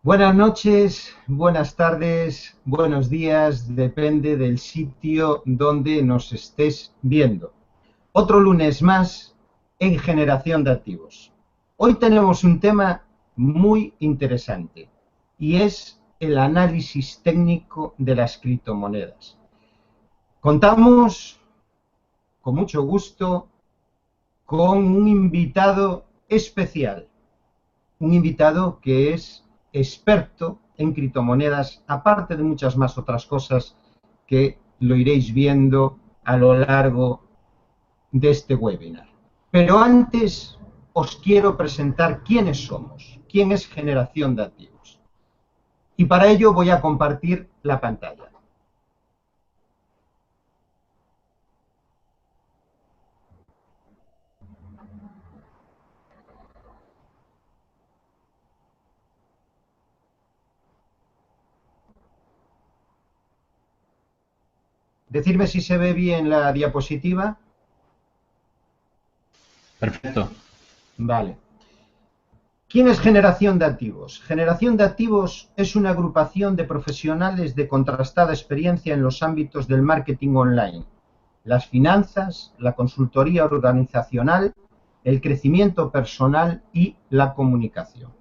Buenas noches, buenas tardes, buenos días, depende del sitio donde nos estés viendo. Otro lunes más en Generación de Activos. Hoy tenemos un tema muy interesante y es el análisis técnico de las criptomonedas. Contamos con mucho gusto con un invitado especial, un invitado que es experto en criptomonedas, aparte de muchas más otras cosas que lo iréis viendo a lo largo de este webinar. Pero antes os quiero presentar quiénes somos, quién es Generación de Activos. Y para ello voy a compartir la pantalla. Decidme si se ve bien la diapositiva. Perfecto. Vale. ¿Quién es Generación de Activos? Generación de Activos es una agrupación de profesionales de contrastada experiencia en los ámbitos del marketing online, las finanzas, la consultoría organizacional, el crecimiento personal y la comunicación.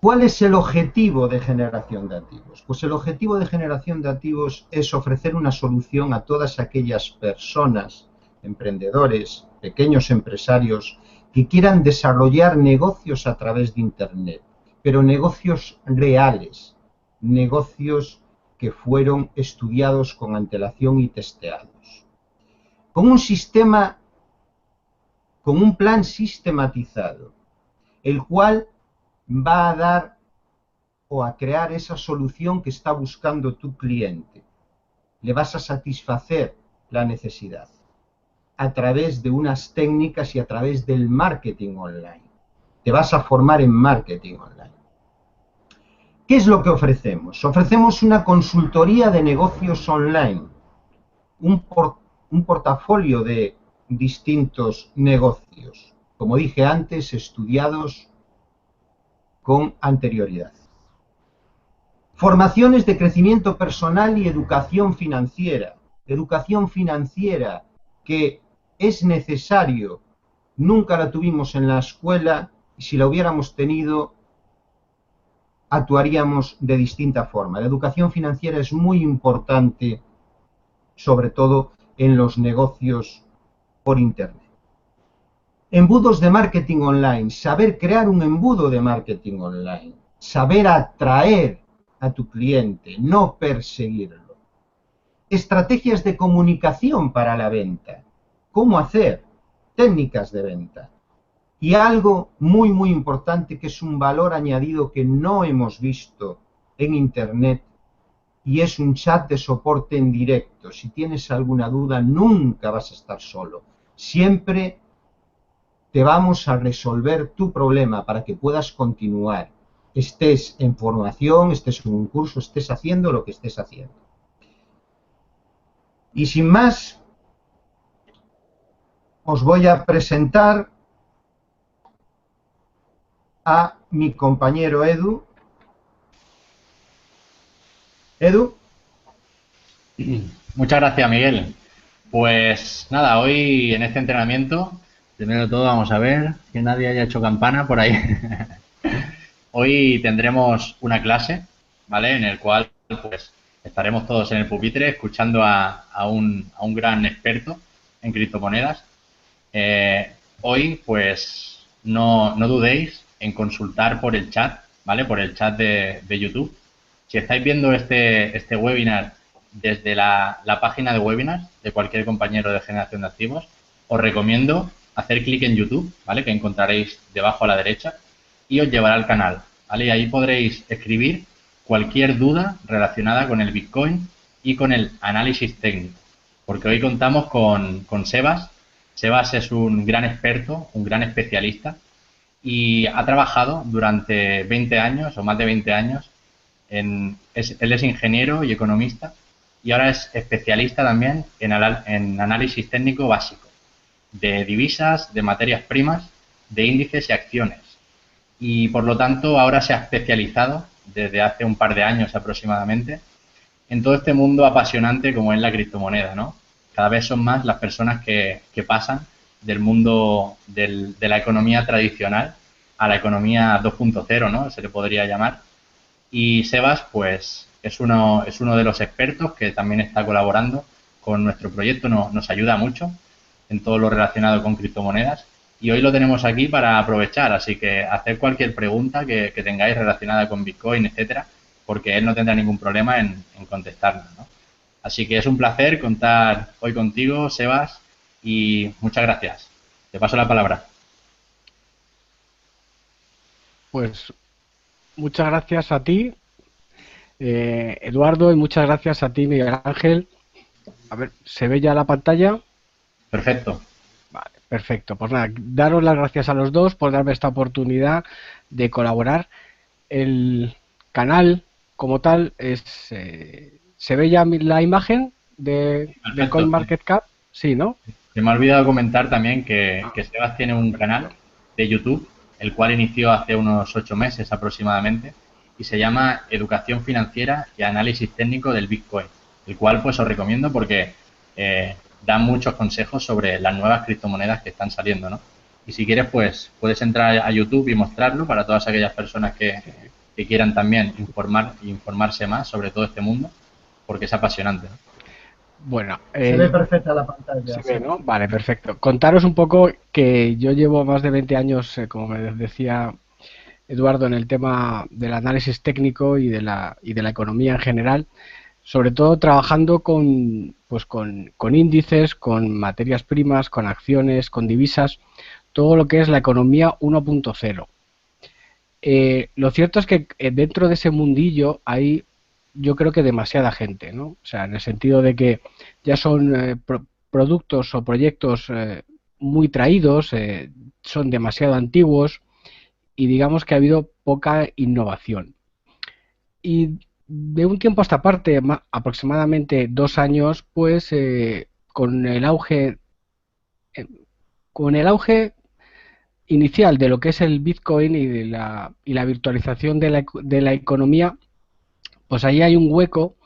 ¿Cuál es el objetivo de Generación de Activos? Pues el objetivo de Generación de Activos es ofrecer una solución a todas aquellas personas, emprendedores, pequeños empresarios, que quieran desarrollar negocios a través de Internet, pero negocios reales, negocios que fueron estudiados con antelación y testeados. Con un sistema, con un plan sistematizado, el cual va a dar o a crear esa solución que está buscando tu cliente. Le vas a satisfacer la necesidad a través de unas técnicas y a través del marketing online. Te vas a formar en marketing online. ¿Qué es lo que ofrecemos? Ofrecemos una consultoría de negocios online, un portafolio de distintos negocios, como dije antes, estudiados con anterioridad. Formaciones de crecimiento personal y educación financiera. Educación financiera que es necesario, nunca la tuvimos en la escuela y si la hubiéramos tenido actuaríamos de distinta forma. La educación financiera es muy importante, sobre todo en los negocios por Internet. Embudos de marketing online, saber crear un embudo de marketing online, saber atraer a tu cliente, no perseguirlo. Estrategias de comunicación para la venta, cómo hacer, técnicas de venta. Y algo muy importante que es un valor añadido que no hemos visto en Internet y es un chat de soporte en directo. Si tienes alguna duda, nunca vas a estar solo. Siempre te vamos a resolver tu problema para que puedas continuar. Estés en formación, estés en un curso, estés haciendo lo que estés haciendo. Y sin más, os voy a presentar a mi compañero Edu. Edu. Muchas gracias, Miguel. Pues nada, hoy en este entrenamiento, primero de todo vamos a ver que nadie haya hecho campana por ahí. Hoy tendremos una clase, ¿vale? En el cual pues estaremos todos en el pupitre escuchando a un gran experto en criptomonedas. Hoy pues no dudéis en consultar por el chat, ¿vale? Por el chat de YouTube. Si estáis viendo este webinar desde la página de webinars de cualquier compañero de Generación de Activos, os recomiendo hacer clic en YouTube, ¿vale? Que encontraréis debajo a la derecha y os llevará al canal, ¿vale? Y ahí podréis escribir cualquier duda relacionada con el Bitcoin y con el análisis técnico, porque hoy contamos con Sebas. Sebas es un gran experto, un gran especialista y ha trabajado durante 20 años o más de 20 años. Él es ingeniero y economista y ahora es especialista también en análisis técnico básico de divisas, de materias primas, de índices y acciones. y por lo tanto ahora se ha especializado desde hace un par de años aproximadamente en todo este mundo apasionante como es la criptomoneda, ¿no? Cada vez son más las personas que pasan del mundo de la economía tradicional a la economía 2.0, ¿no? Se le podría llamar. Y Sebas, pues, es uno de los expertos que también está colaborando con nuestro proyecto, nos ayuda mucho en todo lo relacionado con criptomonedas. Y hoy lo tenemos aquí para aprovechar, así que hacer cualquier pregunta que tengáis relacionada con Bitcoin, etcétera, porque él no tendrá ningún problema en contestarnos, ¿no? Así que es un placer contar hoy contigo, Sebas, y muchas gracias. Te paso la palabra. Pues muchas gracias a ti, Eduardo, y muchas gracias a ti, Miguel Ángel. A ver, ¿se ve ya la pantalla? Perfecto. Vale, perfecto. Pues nada, daros las gracias a los dos por darme esta oportunidad de colaborar. El canal como tal ¿se ve ya la imagen de Perfecto. CoinMarketCap? Sí, ¿no? Se me ha olvidado comentar también que Sebas tiene un canal de YouTube, el cual inició hace unos 8 meses aproximadamente, y se llama Educación Financiera y Análisis Técnico del Bitcoin, el cual pues os recomiendo porque da muchos consejos sobre las nuevas criptomonedas que están saliendo, ¿no? Y si quieres, pues puedes entrar a YouTube y mostrarlo para todas aquellas personas que quieran también informarse más sobre todo este mundo, porque es apasionante, ¿no? Bueno, Se ve perfecta la pantalla. se ve, ¿no? Vale, perfecto. Contaros un poco que yo llevo más de 20 años, como me decía Eduardo, en el tema del análisis técnico y de la economía en general, sobre todo trabajando con índices, con materias primas, con acciones, con divisas, todo lo que es la economía 1.0. Lo cierto es que dentro de ese mundillo hay, yo creo que demasiada gente, ¿no? O sea, en el sentido de que ya son productos o proyectos muy traídos, son demasiado antiguos y digamos que ha habido poca innovación. Y de un tiempo a esta parte, aproximadamente 2 años, pues eh, con el auge inicial de lo que es el Bitcoin y la virtualización de la economía, pues ahí hay un hueco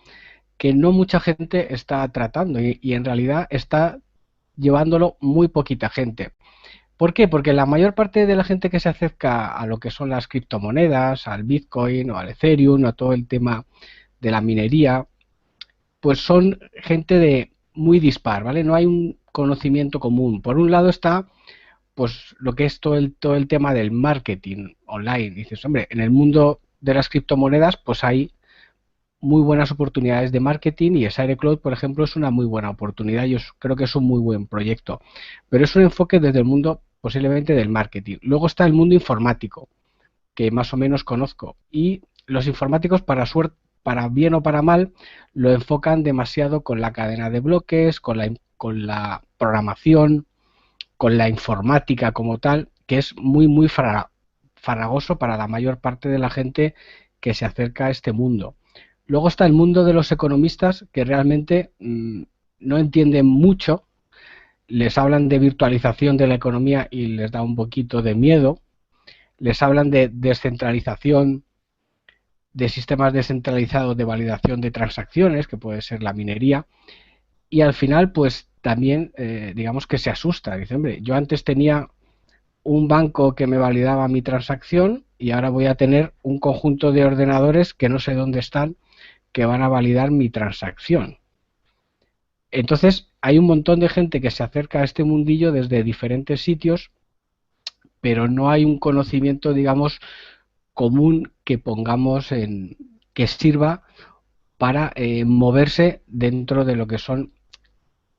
que no mucha gente está tratando y en realidad está llevándolo muy poquita gente. ¿Por qué? Porque la mayor parte de la gente que se acerca a lo que son las criptomonedas, al Bitcoin o al Ethereum, a todo el tema de la minería, pues son gente de muy dispar, ¿vale? No hay un conocimiento común. Por un lado está pues lo que es todo el tema del marketing online. Dices, hombre, en el mundo de las criptomonedas pues hay muy buenas oportunidades de marketing y Share Cloud, por ejemplo, es una muy buena oportunidad. Yo creo que es un muy buen proyecto, pero es un enfoque desde el mundo posiblemente del marketing. Luego está el mundo informático, que más o menos conozco, y los informáticos para bien o para mal, lo enfocan demasiado con la cadena de bloques, con la programación, con la informática como tal, que es muy farragoso para la mayor parte de la gente que se acerca a este mundo. Luego está el mundo de los economistas que realmente no entienden mucho, les hablan de virtualización de la economía y les da un poquito de miedo, les hablan de descentralización, de sistemas descentralizados de validación de transacciones, que puede ser la minería, y al final pues también digamos que se asusta, dice, hombre, yo antes tenía un banco que me validaba mi transacción y ahora voy a tener un conjunto de ordenadores que no sé dónde están, que van a validar mi transacción. Entonces hay un montón de gente que se acerca a este mundillo desde diferentes sitios, pero no hay un conocimiento, digamos, común que pongamos que sirva para moverse dentro de lo que son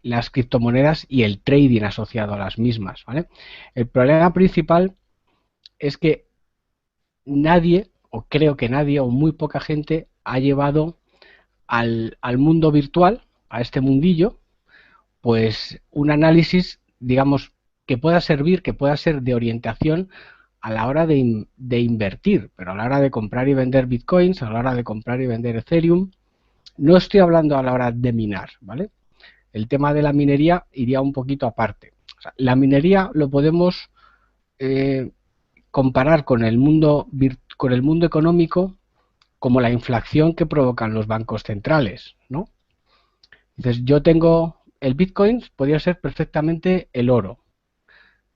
las criptomonedas y el trading asociado a las mismas, ¿vale? El problema principal es que nadie, o creo que nadie, o muy poca gente ha llevado al mundo virtual, a este mundillo, pues un análisis, digamos, que pueda servir, que pueda ser de orientación a la hora de invertir, pero a la hora de comprar y vender bitcoins, a la hora de comprar y vender Ethereum, no estoy hablando a la hora de minar, ¿vale? El tema de la minería iría un poquito aparte. O sea, la minería lo podemos comparar con con el mundo económico como la inflación que provocan los bancos centrales, ¿no? Entonces, yo tengo el Bitcoin, podría ser perfectamente el oro,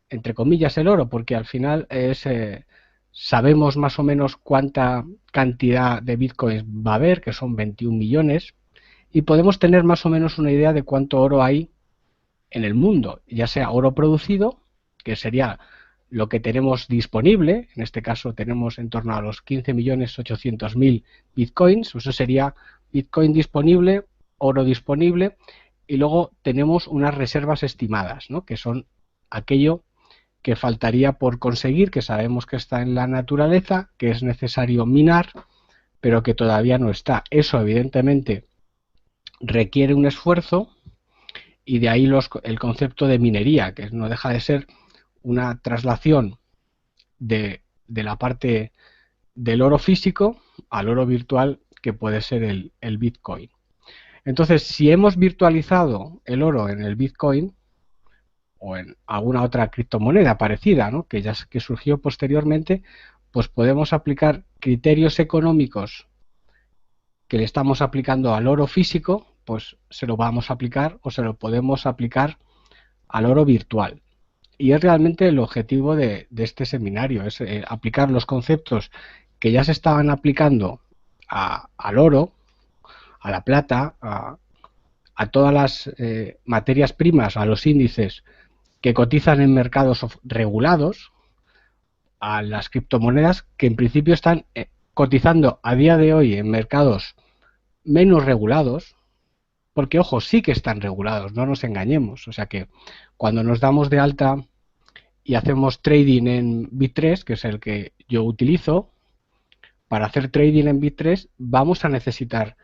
entre comillas el oro, porque al final sabemos más o menos cuánta cantidad de Bitcoins va a haber, que son 21 millones, y podemos tener más o menos una idea de cuánto oro hay en el mundo, ya sea oro producido, que sería lo que tenemos disponible, en este caso tenemos en torno a los 15.800.000 bitcoins, eso sería bitcoin disponible, oro disponible, y luego tenemos unas reservas estimadas, ¿no? Que son aquello que faltaría por conseguir, que sabemos que está en la naturaleza, que es necesario minar, pero que todavía no está. Eso evidentemente requiere un esfuerzo, y de ahí el concepto de minería, que no deja de ser una traslación de la parte del oro físico al oro virtual, que puede ser el Bitcoin. Entonces, si hemos virtualizado el oro en el Bitcoin o en alguna otra criptomoneda parecida, ¿no? que surgió posteriormente, pues podemos aplicar criterios económicos que le estamos aplicando al oro físico, pues se lo vamos a aplicar o se lo podemos aplicar al oro virtual. Y es realmente el objetivo de este seminario, es aplicar los conceptos que ya se estaban aplicando al oro, a la plata, a todas las materias primas, a los índices que cotizan en mercados regulados, a las criptomonedas que en principio están cotizando a día de hoy en mercados menos regulados, porque ojo, sí que están regulados, no nos engañemos. O sea que cuando nos damos de alta y hacemos trading en Bit3, que es el que yo utilizo, para hacer trading en Bit3 vamos a necesitar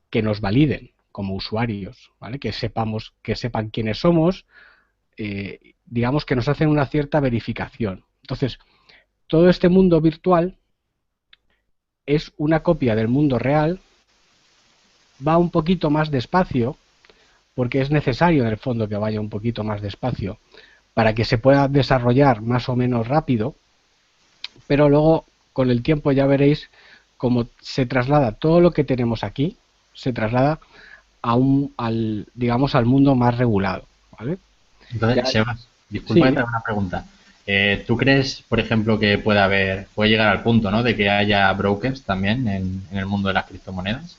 que nos validen como usuarios, ¿vale? Que sepan quiénes somos, digamos que nos hacen una cierta verificación. Entonces, todo este mundo virtual es una copia del mundo real, va un poquito más despacio, porque es necesario en el fondo que vaya un poquito más despacio para que se pueda desarrollar más o menos rápido, pero luego con el tiempo ya veréis cómo se traslada todo lo que tenemos aquí, se traslada digamos al mundo más regulado, ¿vale? Entonces, Sebas, disculpa que te haga una pregunta. ¿Tú crees, por ejemplo, que puede llegar al punto, ¿no?, de que haya brokers también en el mundo de las criptomonedas?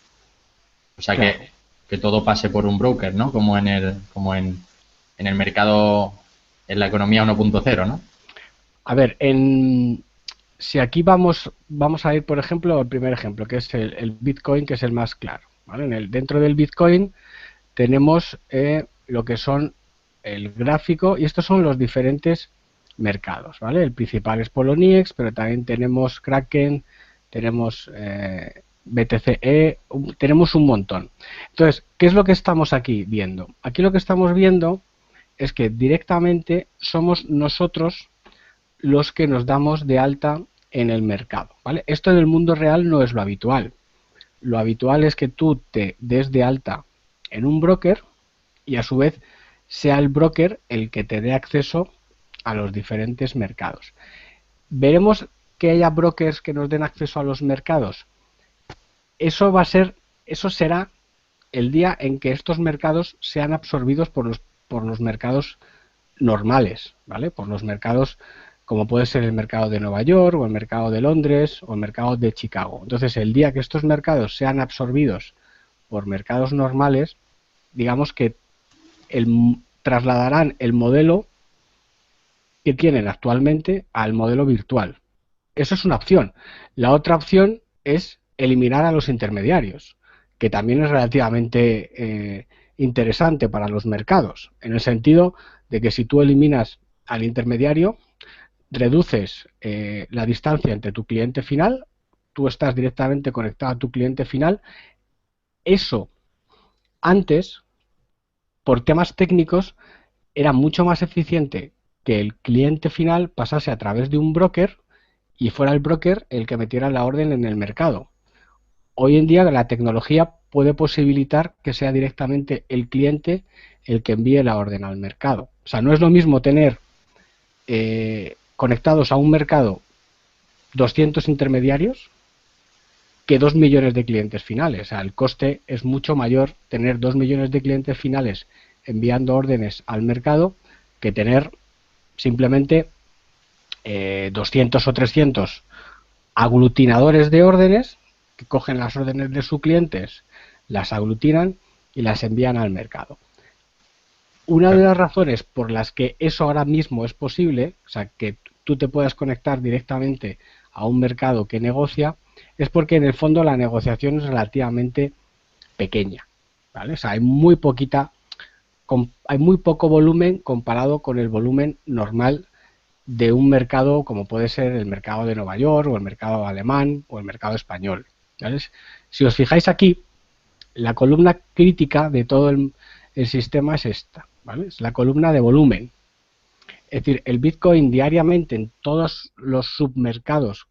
O sea, claro, que todo pase por un broker, ¿no? Como en el mercado, en la economía 1.0, ¿no? A ver, si aquí vamos a ir, por ejemplo, al primer ejemplo, que es el Bitcoin, que es el más claro, ¿vale? Dentro del Bitcoin tenemos lo que son el gráfico, y estos son los diferentes mercados, ¿vale? El principal es Poloniex, pero también tenemos Kraken, tenemos BTC-E, tenemos un montón. Entonces, ¿qué es lo que estamos aquí viendo? Aquí lo que estamos viendo es que directamente somos nosotros los que nos damos de alta en el mercado, ¿vale? Esto en el mundo real no es lo habitual. Lo habitual es que tú te des de alta en un broker y a su vez sea el broker el que te dé acceso a los diferentes mercados. Veremos que haya brokers que nos den acceso a los mercados. Eso será el día en que estos mercados sean absorbidos por los mercados normales, ¿vale? Por los mercados como puede ser el mercado de Nueva York o el mercado de Londres o el mercado de Chicago. Entonces, el día que estos mercados sean absorbidos por mercados normales, digamos que trasladarán el modelo que tienen actualmente al modelo virtual. Eso es una opción. La otra opción es eliminar a los intermediarios, que también es relativamente interesante para los mercados, en el sentido de que si tú eliminas al intermediario, reduces la distancia entre tu cliente final, tú estás directamente conectado a tu cliente final. Eso antes, por temas técnicos, era mucho más eficiente que el cliente final pasase a través de un broker y fuera el broker el que metiera la orden en el mercado. Hoy en día la tecnología puede posibilitar que sea directamente el cliente el que envíe la orden al mercado. O sea, no es lo mismo tener conectados a un mercado 200 intermediarios que 2 millones de clientes finales. O sea, el coste es mucho mayor tener 2 millones de clientes finales enviando órdenes al mercado que tener simplemente 200 o 300 aglutinadores de órdenes que cogen las órdenes de sus clientes, las aglutinan y las envían al mercado. Una de las razones por las que eso ahora mismo es posible, o sea, que tú te puedas conectar directamente a un mercado que negocia, es porque en el fondo la negociación es relativamente pequeña, ¿vale? O sea, hay muy poco volumen comparado con el volumen normal de un mercado como puede ser el mercado de Nueva York o el mercado alemán o el mercado español, ¿vale? Si os fijáis aquí, la columna crítica de todo el sistema es esta, ¿vale? Es la columna de volumen. Es decir, el Bitcoin diariamente en todos los submercados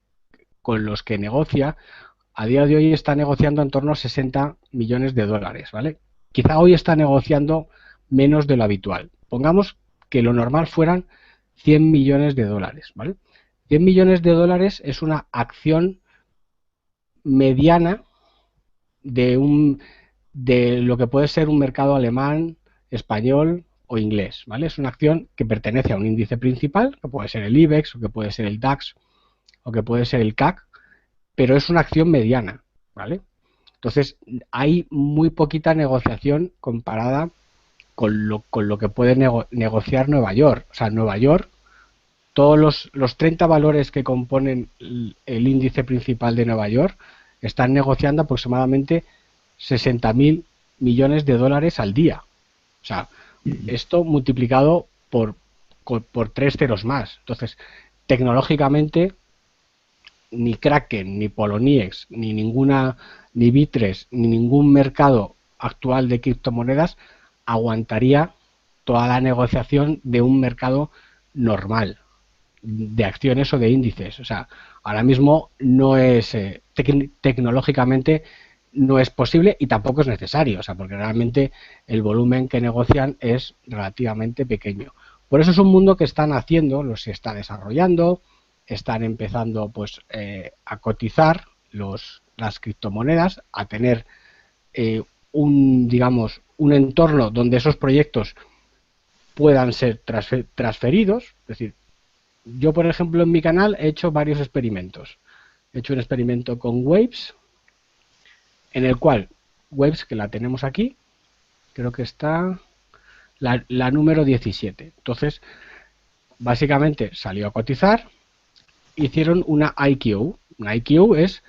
con los que negocia, a día de hoy está negociando en torno a 60 millones de dólares, ¿vale? Quizá hoy está negociando menos de lo habitual. Pongamos que lo normal fueran 100 millones de dólares, ¿vale? 100 millones de dólares es una acción mediana de lo que puede ser un mercado alemán, español o inglés, ¿vale? Es una acción que pertenece a un índice principal, que puede ser el IBEX, o que puede ser el DAX, o que puede ser el CAC, pero es una acción mediana, ¿vale? Entonces, hay muy poquita negociación comparada con lo que puede negociar Nueva York. O sea, Nueva York, todos los 30 valores que componen el índice principal de Nueva York están negociando aproximadamente 60.000 millones de dólares al día. O sea, esto multiplicado por 3 ceros más. Entonces, tecnológicamente, ni Kraken, ni Poloniex, ni Bittrex, ni ningún mercado actual de criptomonedas aguantaría toda la negociación de un mercado normal de acciones o de índices. O sea, ahora mismo no es tecnológicamente no es posible y tampoco es necesario, o sea, porque realmente el volumen que negocian es relativamente pequeño. Por eso es un mundo que están haciendo, se está desarrollando, están empezando pues a cotizar las criptomonedas, a tener digamos, un entorno donde esos proyectos puedan ser transferidos. Es decir, yo por ejemplo en mi canal he hecho varios experimentos. He hecho un experimento con Waves, en el cual Waves, que la tenemos aquí, creo que está la número 17. Entonces, básicamente salió a cotizar, hicieron una IQ. Una IQ es,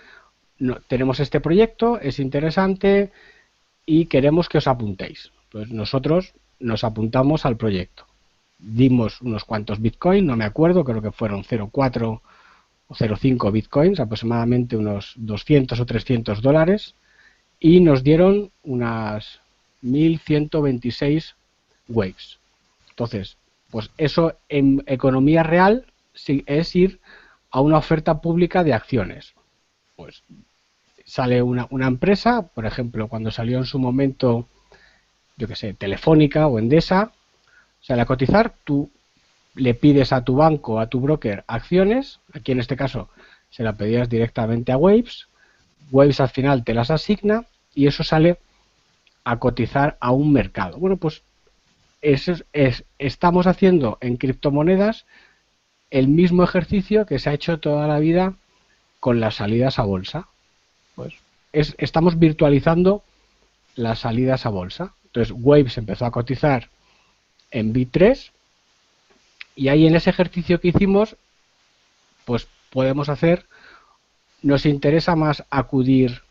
tenemos este proyecto, es interesante y queremos que os apuntéis. Pues nosotros nos apuntamos al proyecto. Dimos unos cuantos Bitcoin, no me acuerdo, creo que fueron 0,4 o 0,5 Bitcoins, aproximadamente unos 200 o 300 dólares, y nos dieron unas 1.126 Waves. Entonces, pues eso en economía real es ir a una oferta pública de acciones. Pues sale una empresa, por ejemplo, cuando salió en su momento, yo que sé, Telefónica o Endesa, sale a cotizar, tú le pides a tu banco, a tu broker, acciones, aquí en este caso se la pedías directamente a Waves, Waves al final te las asigna y eso sale a cotizar a un mercado. Bueno, pues estamos haciendo en criptomonedas el mismo ejercicio que se ha hecho toda la vida con las salidas a bolsa. Pues estamos virtualizando las salidas a bolsa. Entonces Waves empezó a cotizar en Bit3 y ahí en ese ejercicio que hicimos, pues podemos hacer, nos interesa más acudir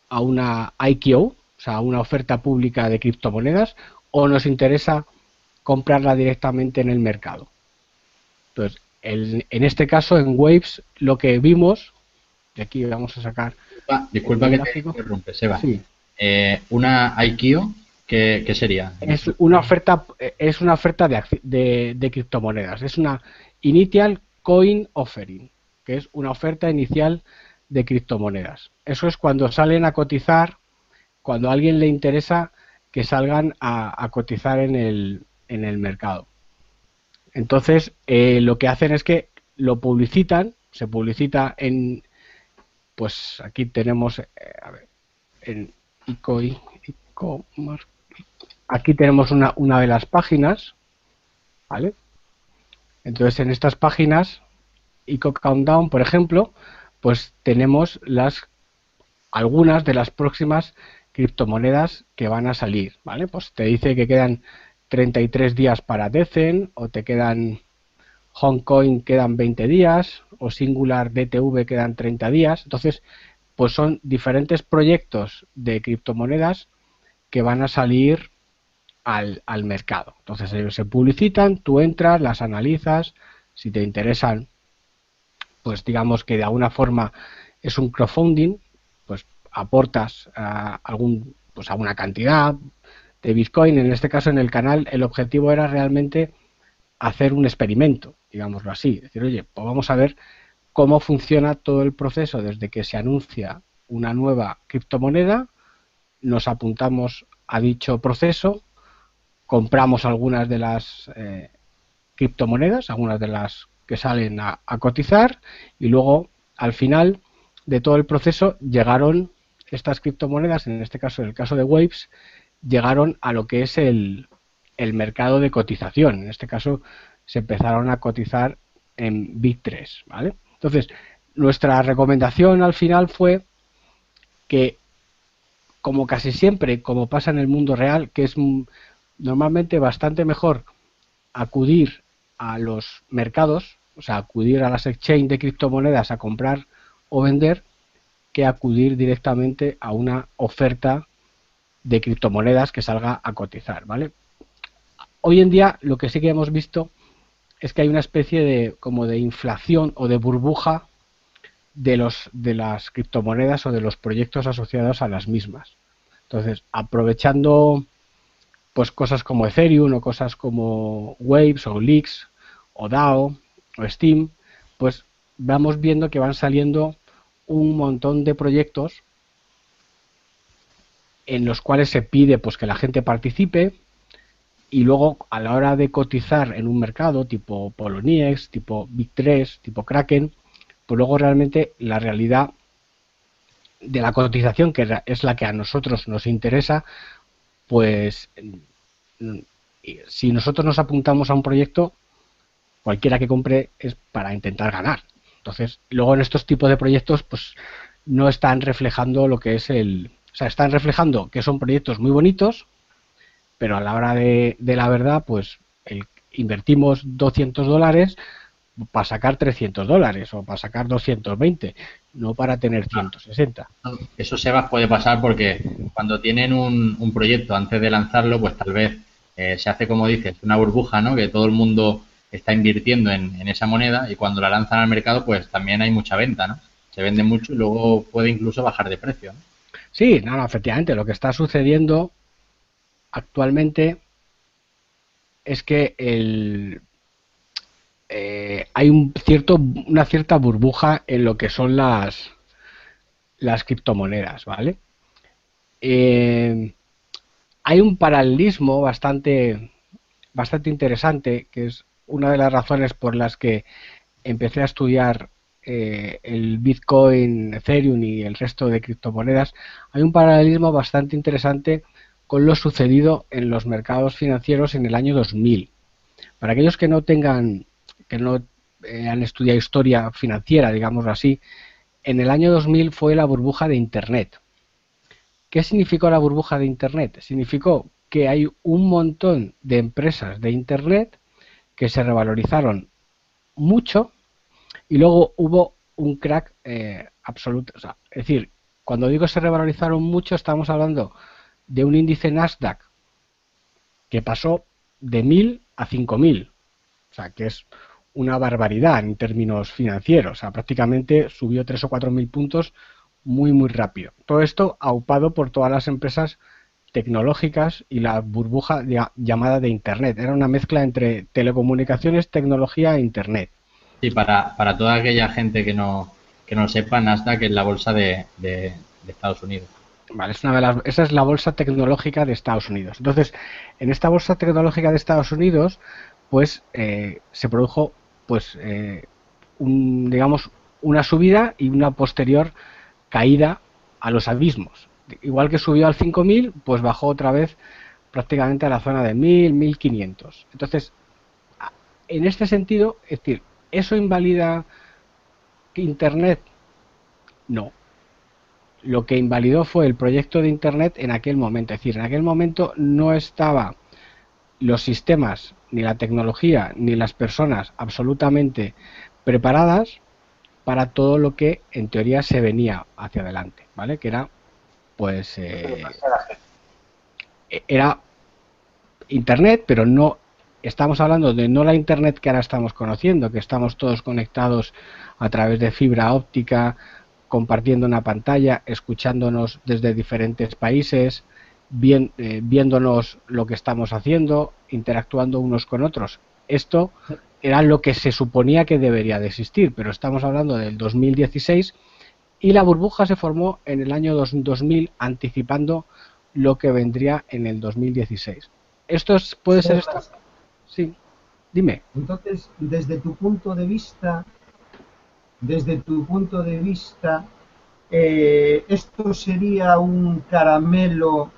a una ICO, o sea, a una oferta pública de criptomonedas, o nos interesa comprarla directamente en el mercado. Entonces, en este caso, en Waves, lo que vimos, y aquí vamos a sacar... Disculpa que te interrumpe, Seba. Sí. Una ICO, ¿qué sería? Es una oferta de criptomonedas. Es una Initial Coin Offering, que es una oferta inicial de criptomonedas. Eso es cuando salen a cotizar, cuando a alguien le interesa que salgan a cotizar en el mercado. Entonces, lo que hacen es que lo publicitan, o se publicita en, pues aquí tenemos, a ver, en e-commerce, aquí tenemos una de las páginas, ¿vale? Entonces en estas páginas, Eco Countdown, por ejemplo, pues tenemos algunas de las próximas criptomonedas que van a salir, ¿vale? Pues te dice que quedan 33 días para Decen, o te quedan Hongcoin quedan 20 días, o Singular DTV quedan 30 días. Entonces, pues son diferentes proyectos de criptomonedas que van a salir al mercado. Entonces ellos se publicitan, tú entras, las analizas, si te interesan, pues digamos que de alguna forma es un crowdfunding, pues aportas pues alguna cantidad de Bitcoin. En este caso en el canal el objetivo era realmente hacer un experimento, digámoslo así, decir, oye, pues vamos a ver cómo funciona todo el proceso desde que se anuncia una nueva criptomoneda, nos apuntamos a dicho proceso, compramos algunas de las criptomonedas, algunas de las que salen a cotizar, y luego al final de todo el proceso llegaron estas criptomonedas, en este caso, en el caso de Waves, llegaron a lo que es el mercado de cotización. En este caso se empezaron a cotizar en Bit3, ¿vale? Entonces, nuestra recomendación al final fue que, como casi siempre, como pasa en el mundo real, que es normalmente bastante mejor acudir a los mercados, o sea, acudir a las exchange de criptomonedas a comprar o vender, que acudir directamente a una oferta de criptomonedas que salga a cotizar, ¿vale? Hoy en día lo que sí que hemos visto es que hay una especie de como de inflación o de burbuja de las criptomonedas o de los proyectos asociados a las mismas. Entonces, aprovechando pues cosas como Ethereum o cosas como Waves o Leaks o DAO o Steam, pues vamos viendo que van saliendo un montón de proyectos en los cuales se pide pues que la gente participe, y luego a la hora de cotizar en un mercado tipo Poloniex, tipo Bit3, tipo Kraken, pues luego realmente la realidad de la cotización, que es la que a nosotros nos interesa, pues si nosotros nos apuntamos a un proyecto, cualquiera que compre es para intentar ganar. Entonces, luego en estos tipos de proyectos, pues no están reflejando lo que es o sea, están reflejando que son proyectos muy bonitos, pero a la hora de la verdad, pues invertimos $200 para sacar $300 o para sacar 220, no para tener 160. Eso, Sebas, puede pasar porque cuando tienen un proyecto antes de lanzarlo, pues tal vez se hace, como dices, una burbuja, ¿no? Que todo el mundo está invirtiendo en esa moneda, y cuando la lanzan al mercado, pues también hay mucha venta, ¿no? Se vende mucho y luego puede incluso bajar de precio, ¿no? Sí, no, efectivamente, lo que está sucediendo actualmente es que hay una cierta burbuja en lo que son las criptomonedas, ¿vale? Hay un paralelismo bastante interesante, que es una de las razones por las que empecé a estudiar el Bitcoin, Ethereum y el resto de criptomonedas. Hay un paralelismo bastante interesante con lo sucedido en los mercados financieros en el año 2000. Para aquellos que no han estudiado historia financiera, digámoslo así, en el año 2000 fue la burbuja de Internet. ¿Qué significó la burbuja de Internet? Significó que hay un montón de empresas de Internet que se revalorizaron mucho, y luego hubo un crack absoluto. O sea, es decir, cuando digo se revalorizaron mucho, estamos hablando de un índice Nasdaq que pasó de 1000 a 5000. O sea, que es una barbaridad en términos financieros. O sea, prácticamente subió 3 o 4000 puntos muy, muy rápido. Todo esto aupado por todas las empresas tecnológicas y la burbuja llamada de Internet. Era una mezcla entre telecomunicaciones, tecnología e Internet. Sí, para toda aquella gente que no sepa, Nasdaq es la bolsa de Estados Unidos. Vale, esa es la bolsa tecnológica de Estados Unidos. Entonces, en esta bolsa tecnológica de Estados Unidos, pues se produjo, pues, digamos, una subida y una posterior caída a los abismos. Igual que subió al 5000, pues bajó otra vez prácticamente a la zona de 1000, 1500. Entonces, en este sentido, es decir, ¿eso invalida Internet? No. Lo que invalidó fue el proyecto de Internet en aquel momento. Es decir, en aquel momento no estaban los sistemas, ni la tecnología, ni las personas absolutamente preparadas para todo lo que en teoría se venía hacia adelante, ¿vale? Que era, pues, era Internet, pero no estamos hablando de no la Internet que ahora estamos conociendo, que estamos todos conectados a través de fibra óptica, compartiendo una pantalla, escuchándonos desde diferentes países, viéndonos lo que estamos haciendo, interactuando unos con otros. Esto era lo que se suponía que debería de existir, pero estamos hablando del 2016 y la burbuja se formó en el año 2000, anticipando lo que vendría en el 2016. ¿Esto puede ser esto? Sí, dime. Entonces, desde tu punto de vista, esto sería un caramelo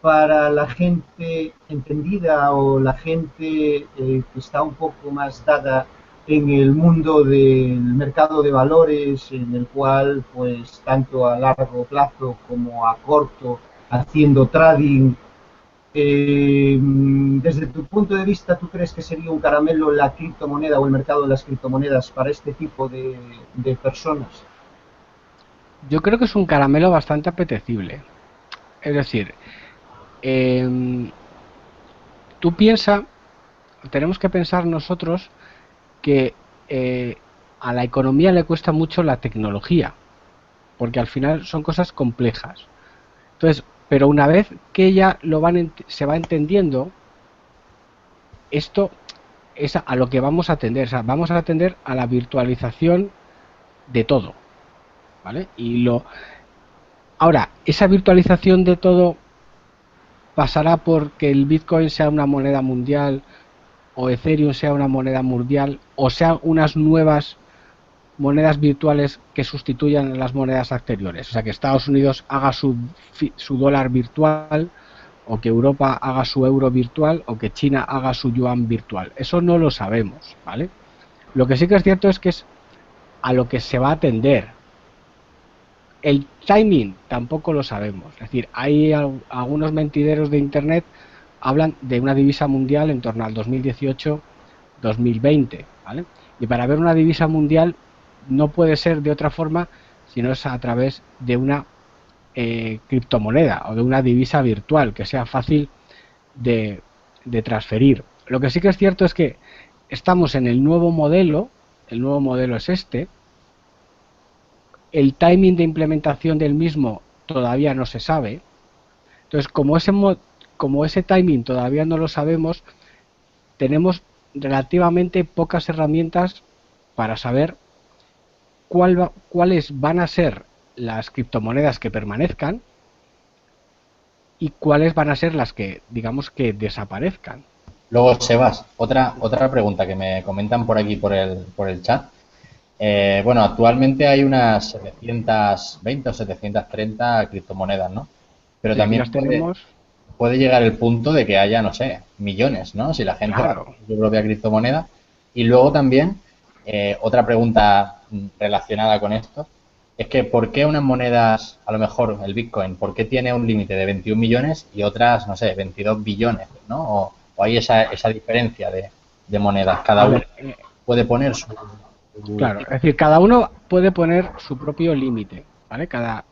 para la gente entendida o la gente que está un poco más dada en el mundo del mercado de valores, en el cual, pues, tanto a largo plazo como a corto, haciendo trading. Desde tu punto de vista, ¿tú crees que sería un caramelo la criptomoneda o el mercado de las criptomonedas para este tipo de personas? Yo creo que es un caramelo bastante apetecible. Es decir, eh, tú piensas, tenemos que pensar nosotros que a la economía le cuesta mucho la tecnología, porque al final son cosas complejas. Entonces, pero una vez que ella se va entendiendo, esto es a lo que vamos a atender. O sea, vamos a atender a la virtualización de todo, ¿vale? Ahora, esa virtualización de todo pasará por que el Bitcoin sea una moneda mundial, o Ethereum sea una moneda mundial, o sean unas nuevas monedas virtuales que sustituyan a las monedas anteriores. O sea, que Estados Unidos haga su dólar virtual, o que Europa haga su euro virtual, o que China haga su yuan virtual. Eso no lo sabemos, ¿vale? Lo que sí que es cierto es que es a lo que se va a atender. El timing tampoco lo sabemos. Es decir, hay algunos mentideros de Internet hablan de una divisa mundial en torno al 2018-2020, ¿vale? Y para ver una divisa mundial no puede ser de otra forma sino es a través de una criptomoneda o de una divisa virtual que sea fácil de transferir. Lo que sí que es cierto es que estamos en el nuevo modelo es este. El timing de implementación del mismo todavía no se sabe. Entonces, como ese timing todavía no lo sabemos, tenemos relativamente pocas herramientas para saber cuáles van a ser las criptomonedas que permanezcan y cuáles van a ser las que, digamos, que desaparezcan. Luego, Sebas, otra pregunta que me comentan por aquí por el chat. Bueno, actualmente hay unas 720 o 730 criptomonedas, ¿no? Pero sí, también puede llegar el punto de que haya, no sé, millones, ¿no? Si la gente va a hacer su propia criptomoneda. Y luego también, otra pregunta relacionada con esto, es que ¿por qué unas monedas, a lo mejor el Bitcoin, por qué tiene un límite de 21 millones y otras, no sé, 22 billones, ¿no? O hay esa diferencia de monedas. Cada uno puede poner su... Claro, es decir, cada uno puede poner su propio límite, ¿vale? Cada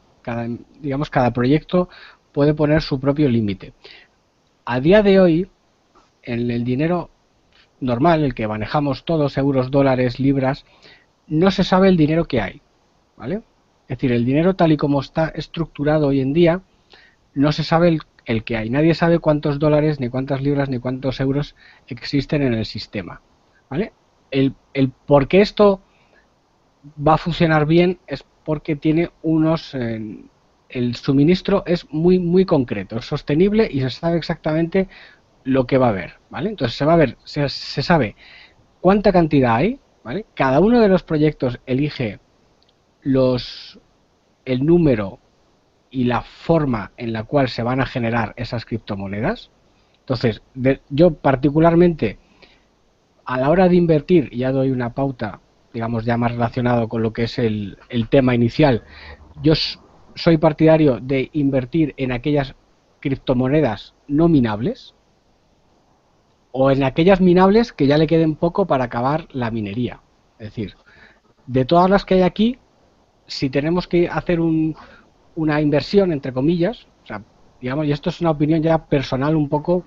proyecto puede poner su propio límite. A día de hoy, en el dinero normal, el que manejamos todos, euros, dólares, libras, no se sabe el dinero que hay, ¿vale? Es decir, el dinero tal y como está estructurado hoy en día, no se sabe el que hay. Nadie sabe cuántos dólares, ni cuántas libras, ni cuántos euros existen en el sistema, ¿vale? El por qué esto va a funcionar bien es porque tiene el suministro es muy concreto, es sostenible y se sabe exactamente lo que va a haber, ¿vale? Entonces se sabe cuánta cantidad hay, ¿vale? Cada uno de los proyectos elige el número y la forma en la cual se van a generar esas criptomonedas. Entonces, yo particularmente, a la hora de invertir, ya doy una pauta, digamos, ya más relacionado con lo que es el tema inicial, yo soy partidario de invertir en aquellas criptomonedas no minables o en aquellas minables que ya le queden poco para acabar la minería. Es decir, de todas las que hay aquí, si tenemos que hacer una inversión, entre comillas, o sea, digamos, y esto es una opinión ya personal un poco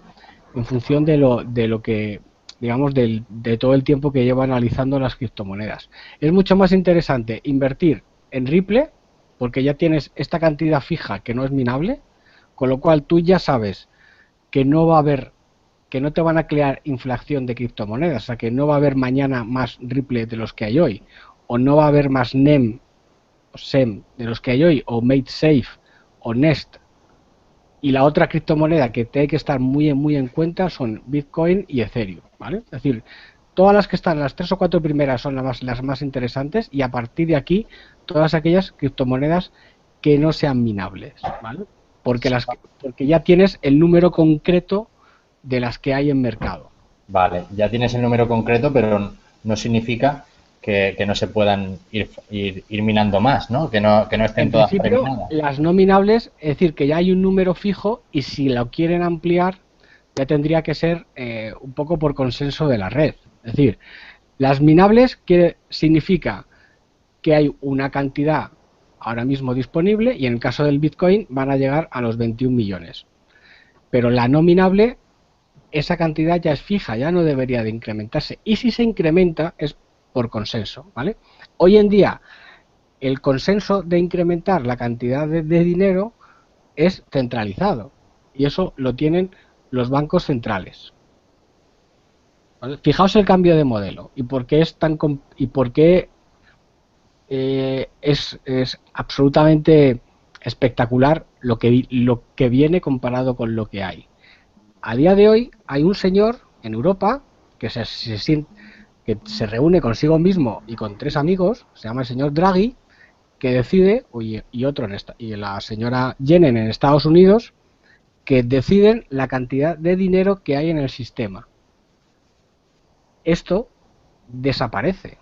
en función de lo que, digamos, de todo el tiempo que llevo analizando las criptomonedas. Es mucho más interesante invertir en Ripple, porque ya tienes esta cantidad fija que no es minable, con lo cual tú ya sabes que no va a haber, que no te van a crear inflación de criptomonedas, o sea, que no va a haber mañana más Ripple de los que hay hoy, o no va a haber más NEM o SEM de los que hay hoy, o MadeSafe o Nest. Y la otra criptomoneda que te hay que estar muy en cuenta son Bitcoin y Ethereum, ¿vale? Es decir, todas las que están, las 3 o 4 primeras son las más interesantes, y a partir de aquí todas aquellas criptomonedas que no sean minables, ¿vale? Porque ya tienes el número concreto de las que hay en mercado. Vale, ya tienes el número concreto, pero no significa que no se puedan ir minando más, ¿no? Que no estén todas terminadas. Las no minables, es decir, que ya hay un número fijo, y si lo quieren ampliar ya tendría que ser un poco por consenso de la red. Es decir, las minables significa que hay una cantidad ahora mismo disponible, y en el caso del Bitcoin van a llegar a los 21 millones. Pero la no minable, esa cantidad ya es fija, ya no debería de incrementarse. Y si se incrementa es por consenso, ¿vale? Hoy en día el consenso de incrementar la cantidad de dinero es centralizado, y eso lo tienen los bancos centrales. ¿Vale? Fijaos el cambio de modelo y por qué es absolutamente espectacular lo que viene comparado con lo que hay. A día de hoy hay un señor en Europa que que se reúne consigo mismo y con 3 amigos, se llama el señor Draghi, que decide, y la señora Yellen en Estados Unidos, que deciden la cantidad de dinero que hay en el sistema. Esto desaparece,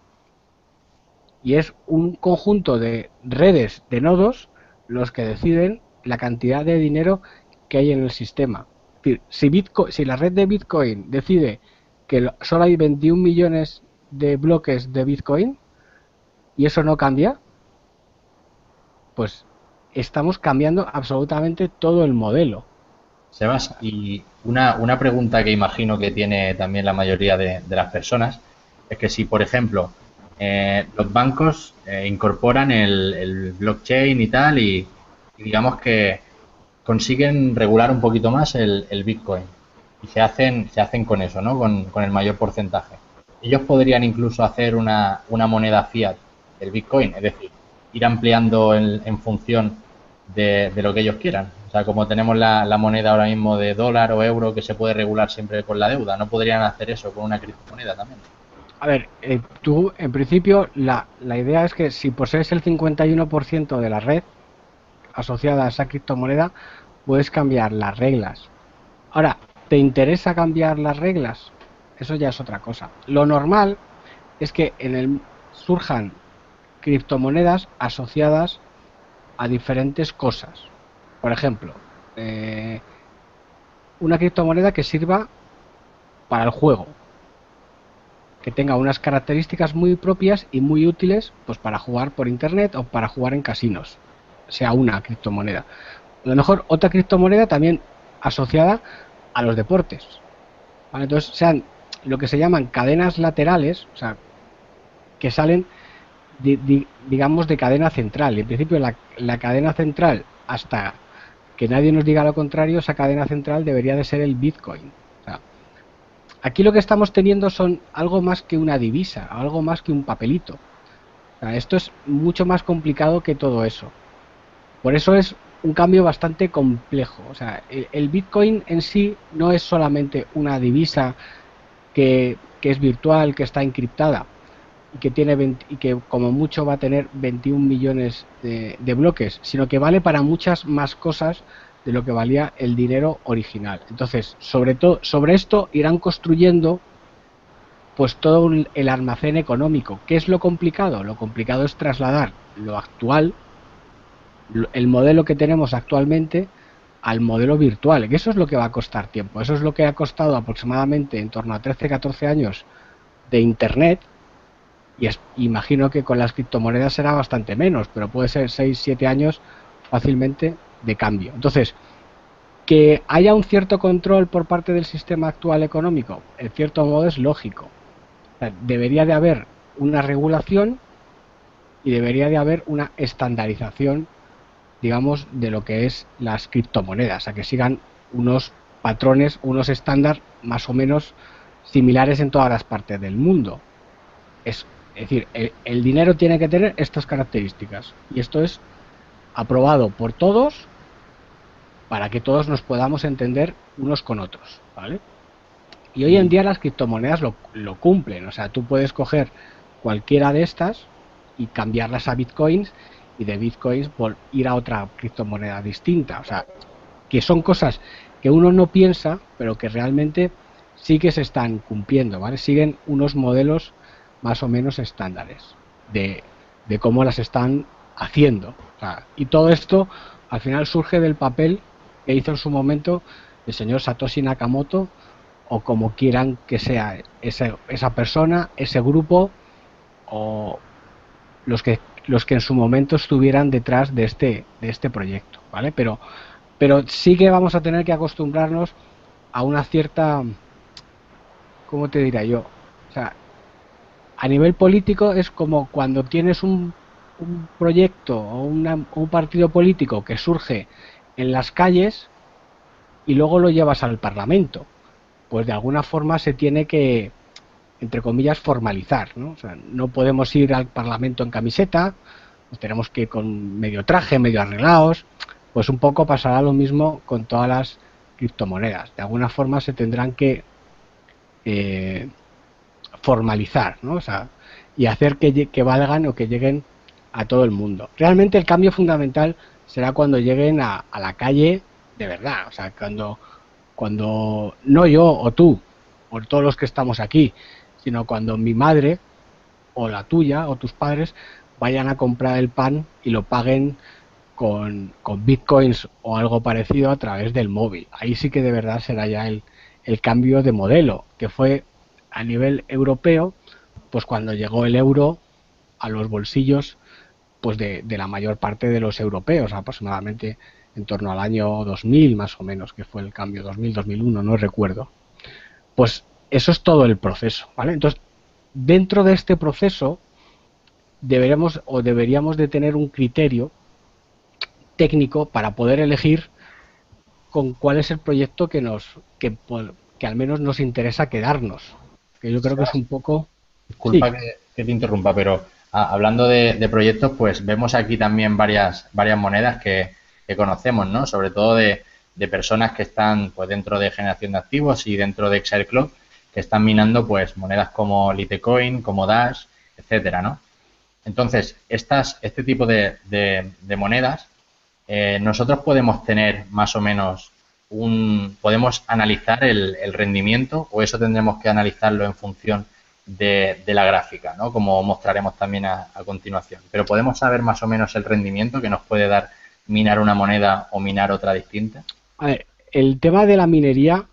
y es un conjunto de redes de nodos los que deciden la cantidad de dinero que hay en el sistema. Es decir, si la red de Bitcoin decide que solo hay 21 millones de bloques de Bitcoin y eso no cambia, pues estamos cambiando absolutamente todo el modelo. Sebas, y una pregunta que imagino que tiene también la mayoría de las personas es que si, por ejemplo, los bancos incorporan el blockchain y tal, y digamos que consiguen regular un poquito más el Bitcoin y se hacen con eso, ¿no? Con el mayor porcentaje. Ellos podrían incluso hacer una moneda fiat del Bitcoin, es decir, ir ampliando en función de lo que ellos quieran. O sea, como tenemos la moneda ahora mismo de dólar o euro que se puede regular siempre con la deuda, ¿no podrían hacer eso con una criptomoneda también? A ver, tú, en principio, la idea es que si posees el 51% de la red asociada a esa criptomoneda, puedes cambiar las reglas. Ahora, ¿te interesa cambiar las reglas? Eso ya es otra cosa. Lo normal es que surjan criptomonedas asociadas a diferentes cosas. Por ejemplo, una criptomoneda que sirva para el juego, que tenga unas características muy propias y muy útiles, pues para jugar por internet o para jugar en casinos, sea una criptomoneda. A lo mejor otra criptomoneda también asociada a los deportes, ¿vale? Entonces sean lo que se llaman cadenas laterales, o sea, que salen digamos de cadena central, y en principio la cadena central, hasta que nadie nos diga lo contrario, esa cadena central debería de ser el Bitcoin. O sea, aquí lo que estamos teniendo son algo más que una divisa, algo más que un papelito. O sea, esto es mucho más complicado que todo eso. Por eso es un cambio bastante complejo. O sea, el Bitcoin en sí no es solamente una divisa que es virtual, que está encriptada. y que tiene y que como mucho va a tener 21 millones de bloques, sino que vale para muchas más cosas de lo que valía el dinero original. Entonces, sobre esto irán construyendo pues todo el almacén económico. ¿Qué es lo complicado? Lo complicado es trasladar lo actual, el modelo que tenemos actualmente, al modelo virtual, que eso es lo que va a costar tiempo. Eso es lo que ha costado aproximadamente en torno a 13-14 años de Internet, y imagino que con las criptomonedas será bastante menos, pero puede ser 6-7 años fácilmente de cambio. Entonces, que haya un cierto control por parte del sistema actual económico, en cierto modo es lógico. O sea, debería de haber una regulación y debería de haber una estandarización, digamos, de lo que es las criptomonedas, a que sigan unos patrones, unos estándares más o menos similares en todas las partes del mundo. Es decir, el dinero tiene que tener estas características y esto es aprobado por todos para que todos nos podamos entender unos con otros, ¿vale? Y hoy en día las criptomonedas lo cumplen, o sea, tú puedes coger cualquiera de estas y cambiarlas a bitcoins y de bitcoins por ir a otra criptomoneda distinta, o sea, que son cosas que uno no piensa, pero que realmente sí que se están cumpliendo, ¿vale? Siguen unos modelos más o menos estándares de cómo las están haciendo, o sea, y todo esto al final surge del papel que hizo en su momento el señor Satoshi Nakamoto, o como quieran que sea esa persona, ese grupo, o los que en su momento estuvieran detrás de este proyecto, ¿vale? Pero sí que vamos a tener que acostumbrarnos a una cierta, ¿cómo te diría yo? O sea, a nivel político es como cuando tienes un proyecto o un partido político que surge en las calles y luego lo llevas al Parlamento. Pues de alguna forma se tiene que, entre comillas, formalizar, ¿no? O sea, no podemos ir al Parlamento en camiseta, pues tenemos que ir con medio traje, medio arreglados. Pues un poco pasará lo mismo con todas las criptomonedas. De alguna forma se tendrán que formalizar, ¿no? O sea, y hacer que valgan o que lleguen a todo el mundo. Realmente el cambio fundamental será cuando lleguen a la calle de verdad, o sea, cuando no yo o tú o todos los que estamos aquí, sino cuando mi madre o la tuya o tus padres vayan a comprar el pan y lo paguen con bitcoins o algo parecido a través del móvil. Ahí sí que de verdad será ya el cambio de modelo, que fue a nivel europeo, pues cuando llegó el euro a los bolsillos pues de la mayor parte de los europeos, aproximadamente en torno al año 2000 más o menos, que fue el cambio 2000-2001, no recuerdo. Pues eso es todo el proceso, ¿vale? Entonces, dentro de este proceso deberíamos de tener un criterio técnico para poder elegir con cuál es el proyecto que al menos nos interesa quedarnos, que yo creo que es un poco... Disculpa que te interrumpa, pero hablando de proyectos, pues vemos aquí también varias monedas que conocemos, ¿no? Sobre todo de personas que están pues dentro de generación de activos y dentro de Exile Club, que están minando pues monedas como Litecoin, como Dash, etcétera, ¿no? Entonces, este tipo de monedas, nosotros podemos tener más o menos podemos analizar el rendimiento, o eso tendremos que analizarlo en función de la gráfica, ¿no? Como mostraremos también a continuación. Pero podemos saber más o menos el rendimiento que nos puede dar minar una moneda o minar otra distinta. A ver, el tema de la minería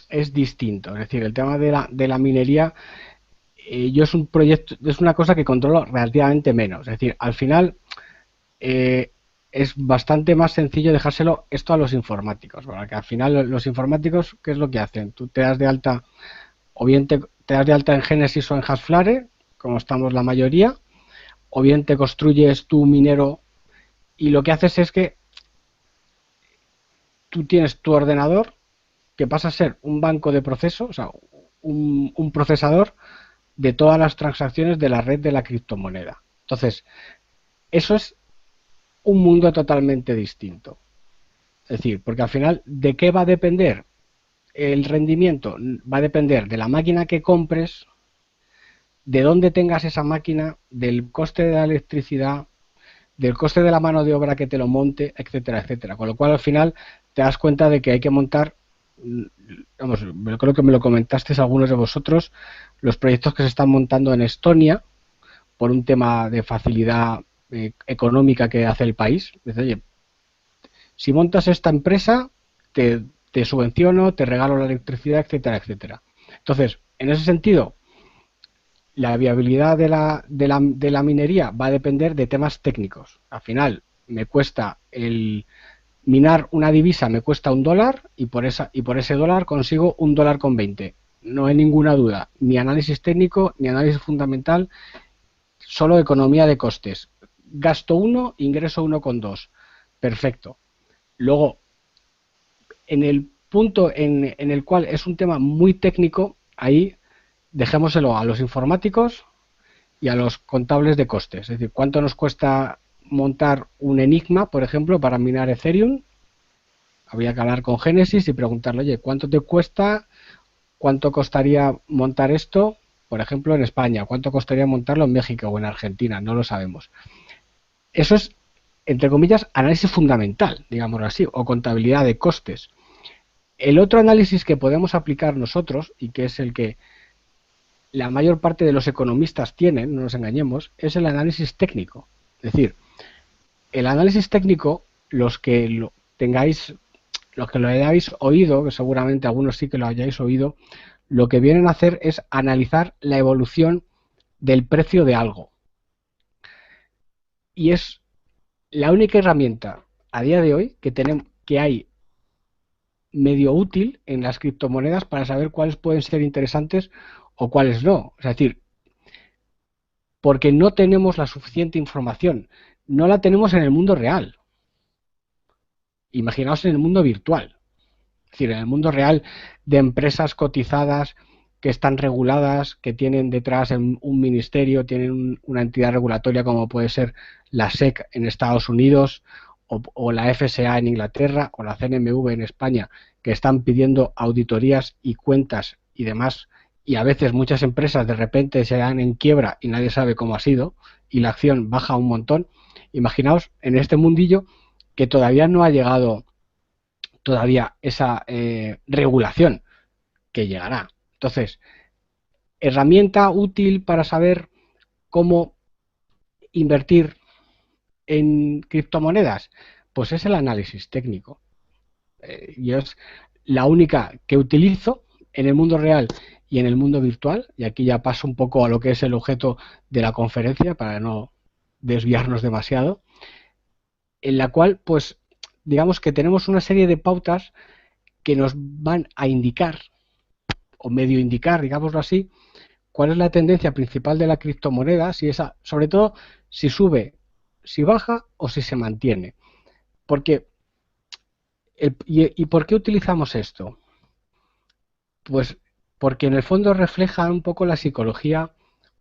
es distinto. Es decir, el tema de la minería, yo es un proyecto, es una cosa que controlo relativamente menos. Es decir, al final es bastante más sencillo dejárselo esto a los informáticos, porque al final los informáticos, ¿qué es lo que hacen? Tú te das de alta, o bien te das de alta en Genesis o en Hashflare, como estamos la mayoría, o bien te construyes tu minero y lo que haces es que tú tienes tu ordenador que pasa a ser un banco de procesos, o sea, un procesador de todas las transacciones de la red de la criptomoneda. Entonces, eso es un mundo totalmente distinto. Es decir, porque al final, ¿de qué va a depender el rendimiento? Va a depender de la máquina que compres, de dónde tengas esa máquina, del coste de la electricidad, del coste de la mano de obra que te lo monte, etcétera, etcétera. Con lo cual, al final, te das cuenta de que hay que montar, vamos, creo que me lo comentasteis algunos de vosotros, los proyectos que se están montando en Estonia, por un tema de facilidad económica que hace el país. Dice, oye, si montas esta empresa, te subvenciono, te regalo la electricidad, etcétera, etcétera. Entonces, en ese sentido, la viabilidad de la minería va a depender de temas técnicos. Al final, me cuesta el minar una divisa, me cuesta $1 y por ese dólar consigo $1,20. No hay ninguna duda, ni análisis técnico, ni análisis fundamental, solo economía de costes. Gasto 1, ingreso 1,2. Perfecto. Luego, en el punto en el cual es un tema muy técnico, ahí dejémoselo a los informáticos y a los contables de costes. Es decir, ¿cuánto nos cuesta montar un Enigma, por ejemplo, para minar Ethereum? Habría que hablar con Génesis y preguntarle, oye, ¿cuánto te cuesta? ¿Cuánto costaría montar esto, por ejemplo, en España? ¿Cuánto costaría montarlo en México o en Argentina? No lo sabemos. Eso es, entre comillas, análisis fundamental, digámoslo así, o contabilidad de costes. El otro análisis que podemos aplicar nosotros, y que es el que la mayor parte de los economistas tienen, no nos engañemos, es el análisis técnico. Es decir, el análisis técnico, los que lo hayáis oído, que seguramente algunos sí que lo hayáis oído, lo que vienen a hacer es analizar la evolución del precio de algo. Y es la única herramienta a día de hoy que hay medio útil en las criptomonedas para saber cuáles pueden ser interesantes o cuáles no. Es decir, porque no tenemos la suficiente información, no la tenemos en el mundo real. Imaginaos en el mundo virtual. Es decir, en el mundo real de empresas cotizadas que están reguladas, que tienen detrás un ministerio, tienen una entidad regulatoria como puede ser la SEC en Estados Unidos o la FSA en Inglaterra o la CNMV en España, que están pidiendo auditorías y cuentas y demás, y a veces muchas empresas de repente se dan en quiebra y nadie sabe cómo ha sido y la acción baja un montón. Imaginaos en este mundillo que todavía no ha llegado esa regulación, que llegará. Entonces, herramienta útil para saber cómo invertir en criptomonedas, pues es el análisis técnico. Yo es la única que utilizo en el mundo real y en el mundo virtual, y aquí ya paso un poco a lo que es el objeto de la conferencia para no desviarnos demasiado, en la cual, pues, digamos que tenemos una serie de pautas que nos van a indicar, o medio indicar, digámoslo así, cuál es la tendencia principal de la criptomoneda, si esa, sobre todo, si sube, si baja o si se mantiene. Porque, ¿y por qué utilizamos esto? Pues porque en el fondo refleja un poco la psicología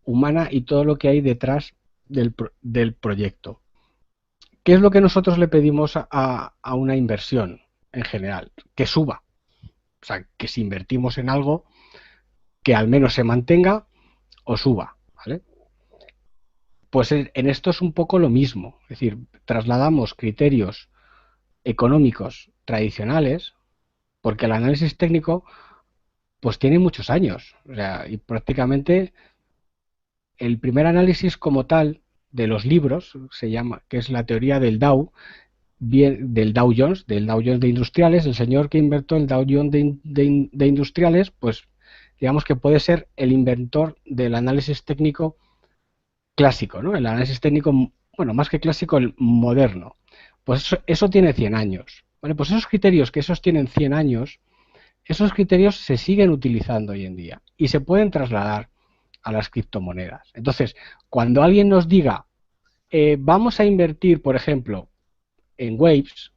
humana y todo lo que hay detrás del proyecto. ¿Qué es lo que nosotros le pedimos a una inversión en general? Que suba. O sea, que si invertimos en algo, que al menos se mantenga o suba, ¿vale? Pues en esto es un poco lo mismo. Es decir, trasladamos criterios económicos tradicionales, porque el análisis técnico pues tiene muchos años. O sea, y prácticamente el primer análisis como tal de los libros se llama, que es la teoría del Dow, del Dow Jones de industriales. El señor que inventó el Dow Jones de industriales, pues digamos que puede ser el inventor del análisis técnico clásico, ¿no? El análisis técnico, bueno, más que clásico, el moderno. Pues eso tiene 100 años. Vale, pues esos criterios que esos tienen 100 años, esos criterios se siguen utilizando hoy en día y se pueden trasladar a las criptomonedas. Entonces, cuando alguien nos diga, vamos a invertir, por ejemplo, en Waves,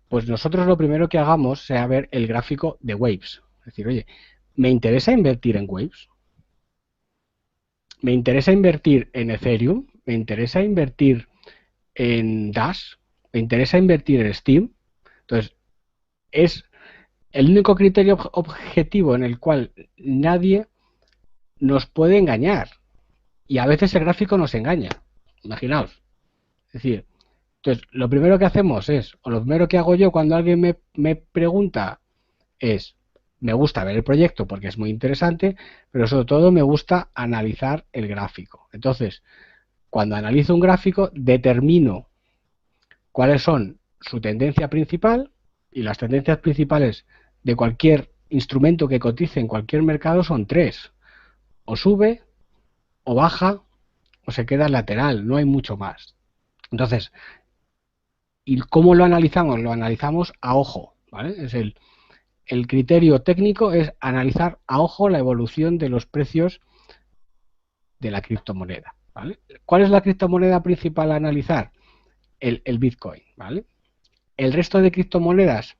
pues nosotros lo primero que hagamos sea ver el gráfico de Waves. Es decir, oye, ¿me interesa invertir en Waves? ¿Me interesa invertir en Ethereum? ¿Me interesa invertir en Dash? ¿Me interesa invertir en Steam? Entonces, es el único criterio objetivo en el cual nadie nos puede engañar. Y a veces el gráfico nos engaña, imaginaos. Es decir, entonces, lo primero que hacemos es, o lo primero que hago yo cuando alguien me pregunta es, me gusta ver el proyecto porque es muy interesante, pero sobre todo me gusta analizar el gráfico. Entonces, cuando analizo un gráfico, determino cuáles son su tendencia principal, y las tendencias principales de cualquier instrumento que cotice en cualquier mercado son tres: o sube, o baja, o se queda lateral, no hay mucho más. Entonces, ¿y cómo lo analizamos? Lo analizamos a ojo, ¿vale? Es el criterio técnico es analizar a ojo la evolución de los precios de la criptomoneda, ¿vale? ¿Cuál es la criptomoneda principal a analizar? El Bitcoin, ¿vale? El resto de criptomonedas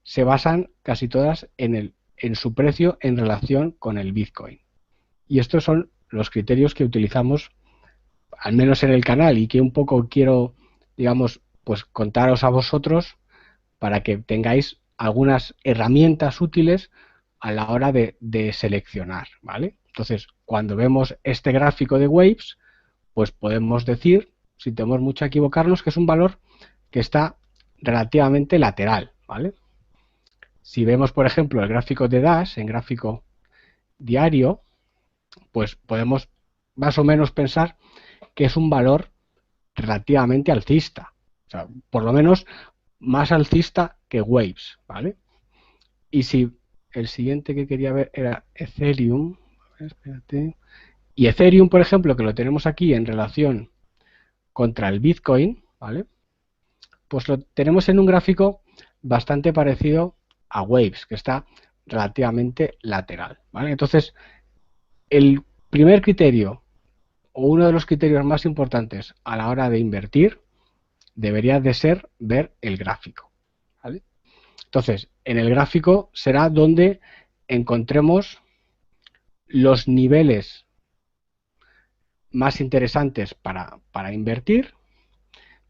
se basan casi todas en su precio en relación con el Bitcoin. Y estos son los criterios que utilizamos, al menos en el canal, y que un poco quiero, digamos, pues contaros a vosotros para que tengáis algunas herramientas útiles a la hora de seleccionar, ¿vale? Entonces, cuando vemos este gráfico de Waves, pues podemos decir, sin temor mucho a equivocarnos, que es un valor que está relativamente lateral, ¿vale? Si vemos, por ejemplo, el gráfico de Dash en gráfico diario, pues podemos más o menos pensar que es un valor relativamente alcista. O sea, por lo menos más alcista que Waves, ¿vale? Y si el siguiente que quería ver era Ethereum, a ver, espérate. Y Ethereum, por ejemplo, que lo tenemos aquí en relación contra el Bitcoin, ¿vale? Pues lo tenemos en un gráfico bastante parecido a Waves, que está relativamente lateral, ¿vale? Entonces, el primer criterio, o uno de los criterios más importantes a la hora de invertir, debería de ser ver el gráfico, ¿vale? Entonces, en el gráfico será donde encontremos los niveles más interesantes para invertir,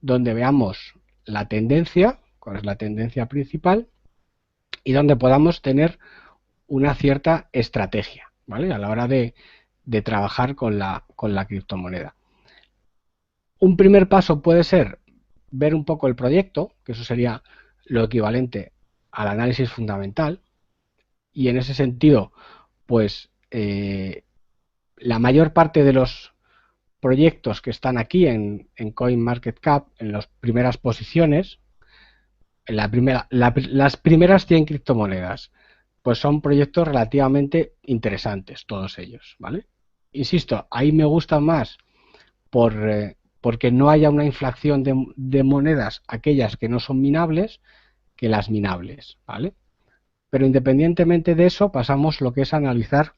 donde veamos la tendencia, cuál es la tendencia principal, y donde podamos tener una cierta estrategia, ¿vale? A la hora de trabajar con la criptomoneda. Un primer paso puede ser ver un poco el proyecto, que eso sería lo equivalente al análisis fundamental, y en ese sentido, pues la mayor parte de los proyectos que están aquí en CoinMarketCap, en las primeras posiciones, las primeras 100 criptomonedas, pues son proyectos relativamente interesantes, todos ellos, ¿vale? Insisto, ahí me gustan más porque no haya una inflación de monedas, aquellas que no son minables, que las minables, ¿vale? Pero independientemente de eso, pasamos lo que es analizar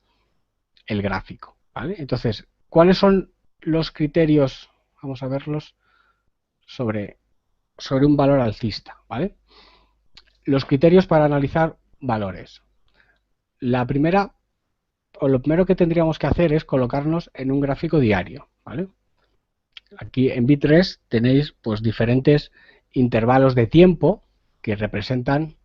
el gráfico, ¿vale? Entonces, ¿cuáles son los criterios? Vamos a verlos sobre un valor alcista, ¿vale? Los criterios para analizar valores. La primera, o lo primero que tendríamos que hacer es colocarnos en un gráfico diario, ¿vale? Aquí en Bitress tenéis pues diferentes intervalos de tiempo que representan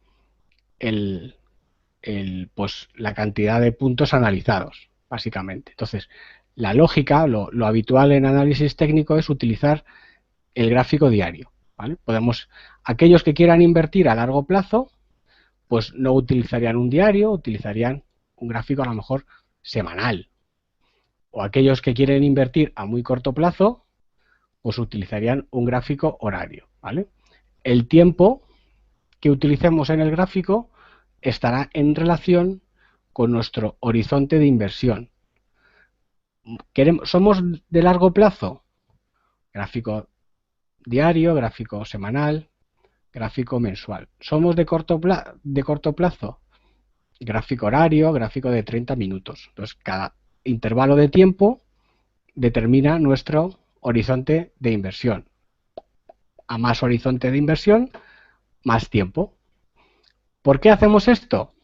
pues la cantidad de puntos analizados, básicamente. Entonces, la lógica, lo habitual en análisis técnico es utilizar el gráfico diario, ¿vale? Aquellos que quieran invertir a largo plazo, pues no utilizarían un diario, utilizarían un gráfico a lo mejor semanal. O aquellos que quieren invertir a muy corto plazo, pues utilizarían un gráfico horario, ¿vale? El tiempo que utilicemos en el gráfico estará en relación con nuestro horizonte de inversión. ¿Somos de largo plazo? Gráfico diario, gráfico semanal, gráfico mensual. ¿Somos de corto plazo? Gráfico horario, gráfico de 30 minutos. Entonces, cada intervalo de tiempo determina nuestro horizonte de inversión. A más horizonte de inversión, más tiempo. ¿Por qué hacemos esto?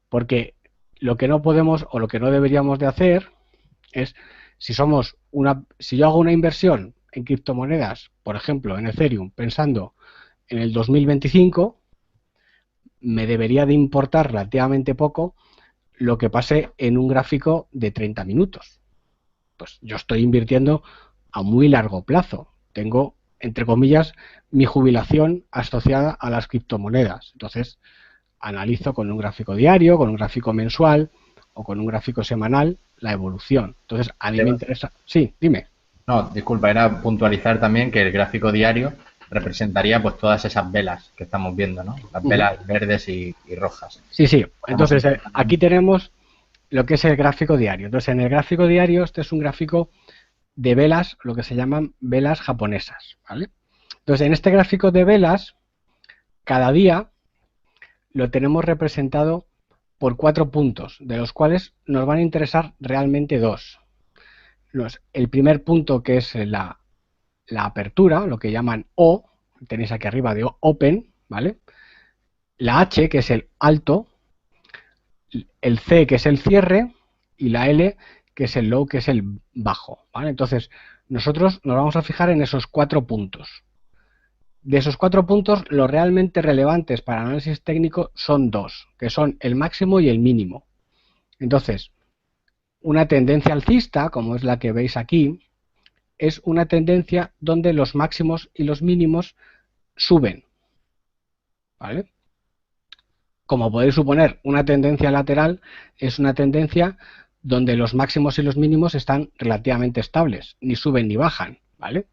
Porque lo que no podemos o lo que no deberíamos de hacer es, si yo hago una inversión en criptomonedas, por ejemplo en Ethereum, pensando en el 2025, me debería de importar relativamente poco lo que pase en un gráfico de 30 minutos. pues yo estoy invirtiendo a muy largo plazo. Tengo, entre comillas, mi jubilación asociada a las criptomonedas. Entonces, analizo con un gráfico diario, con un gráfico mensual o con un gráfico semanal la evolución. Entonces, a mí me interesa... Sí, dime. No, disculpa, era puntualizar también que el gráfico diario representaría pues todas esas velas que estamos viendo, ¿no? Las velas verdes y rojas. Sí, sí. Entonces, aquí tenemos lo que es el gráfico diario. Entonces, en el gráfico diario, este es un gráfico de velas, lo que se llaman velas japonesas, ¿vale? Entonces, en este gráfico de velas, cada día lo tenemos representado por 4 puntos, de los cuales nos van a interesar realmente 2. El primer punto, que es la apertura, lo que llaman O, tenéis aquí arriba de Open, ¿vale? La H, que es el alto, el C, que es el cierre, y la L, que es el low, que es el bajo, ¿vale? Entonces, nosotros nos vamos a fijar en esos 4 puntos. De esos 4 puntos, los realmente relevantes para análisis técnico son 2, que son el máximo y el mínimo. Entonces, una tendencia alcista, como es la que veis aquí, es una tendencia donde los máximos y los mínimos suben, ¿vale? Como podéis suponer, una tendencia lateral es una tendencia donde los máximos y los mínimos están relativamente estables, ni suben ni bajan, ¿vale?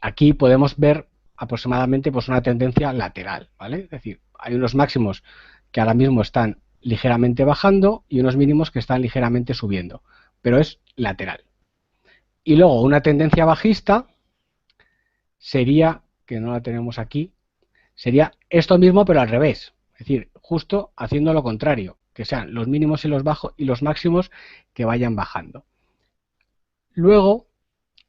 Aquí podemos ver aproximadamente pues una tendencia lateral, ¿vale? Es decir, hay unos máximos que ahora mismo están ligeramente bajando y unos mínimos que están ligeramente subiendo, pero es lateral. Y luego una tendencia bajista sería, que no la tenemos aquí, sería esto mismo pero al revés, es decir, justo haciendo lo contrario, que sean los mínimos y los bajos y los máximos que vayan bajando. Luego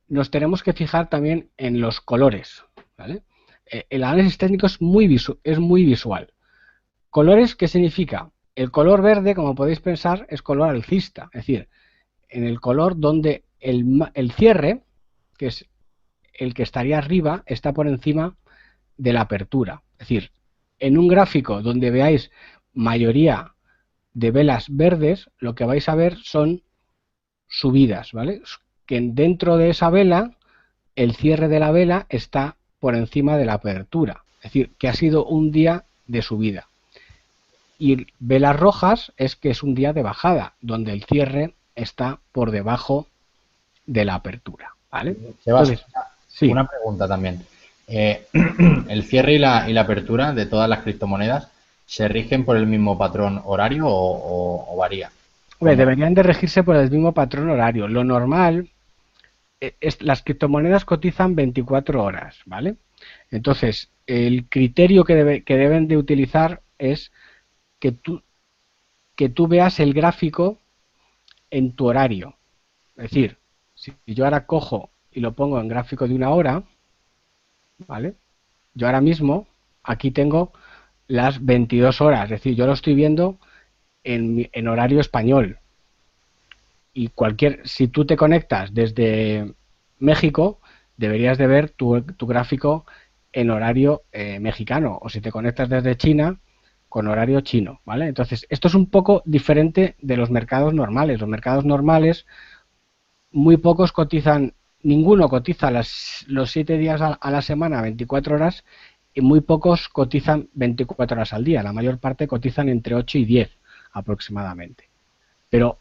nos tenemos que fijar también en los colores, ¿vale? El análisis técnico es muy visual. ¿Colores qué significa? El color verde, como podéis pensar, es color alcista, es decir, en el color donde el cierre, que es el que estaría arriba, está por encima de la apertura. Es decir, en un gráfico donde veáis mayoría de velas verdes, lo que vais a ver son subidas, ¿vale? Que dentro de esa vela, el cierre de la vela está por encima de la apertura. Es decir, que ha sido un día de subida. Y velas rojas es que es un día de bajada, donde el cierre está por debajo de la apertura, ¿vale? Sebas, sí. Una pregunta también. ¿El cierre y la apertura de todas las criptomonedas se rigen por el mismo patrón horario o varía? Deberían de regirse por el mismo patrón horario. Lo normal es las criptomonedas cotizan 24 horas, ¿vale? Entonces, el criterio que deben de utilizar es que tú veas el gráfico en tu horario. Es decir, si yo ahora cojo y lo pongo en gráfico de 1 hora, ¿vale? Yo ahora mismo aquí tengo las 22 horas, es decir, yo lo estoy viendo en horario español. Y si tú te conectas desde México, deberías de ver tu gráfico en horario mexicano, o si te conectas desde China, con horario chino, ¿vale? Entonces, esto es un poco diferente de los mercados normales. Los mercados normales, muy pocos cotizan, ninguno cotiza los 7 días a la semana, 24 horas, y muy pocos cotizan 24 horas al día. La mayor parte cotizan entre 8 y 10 aproximadamente. Pero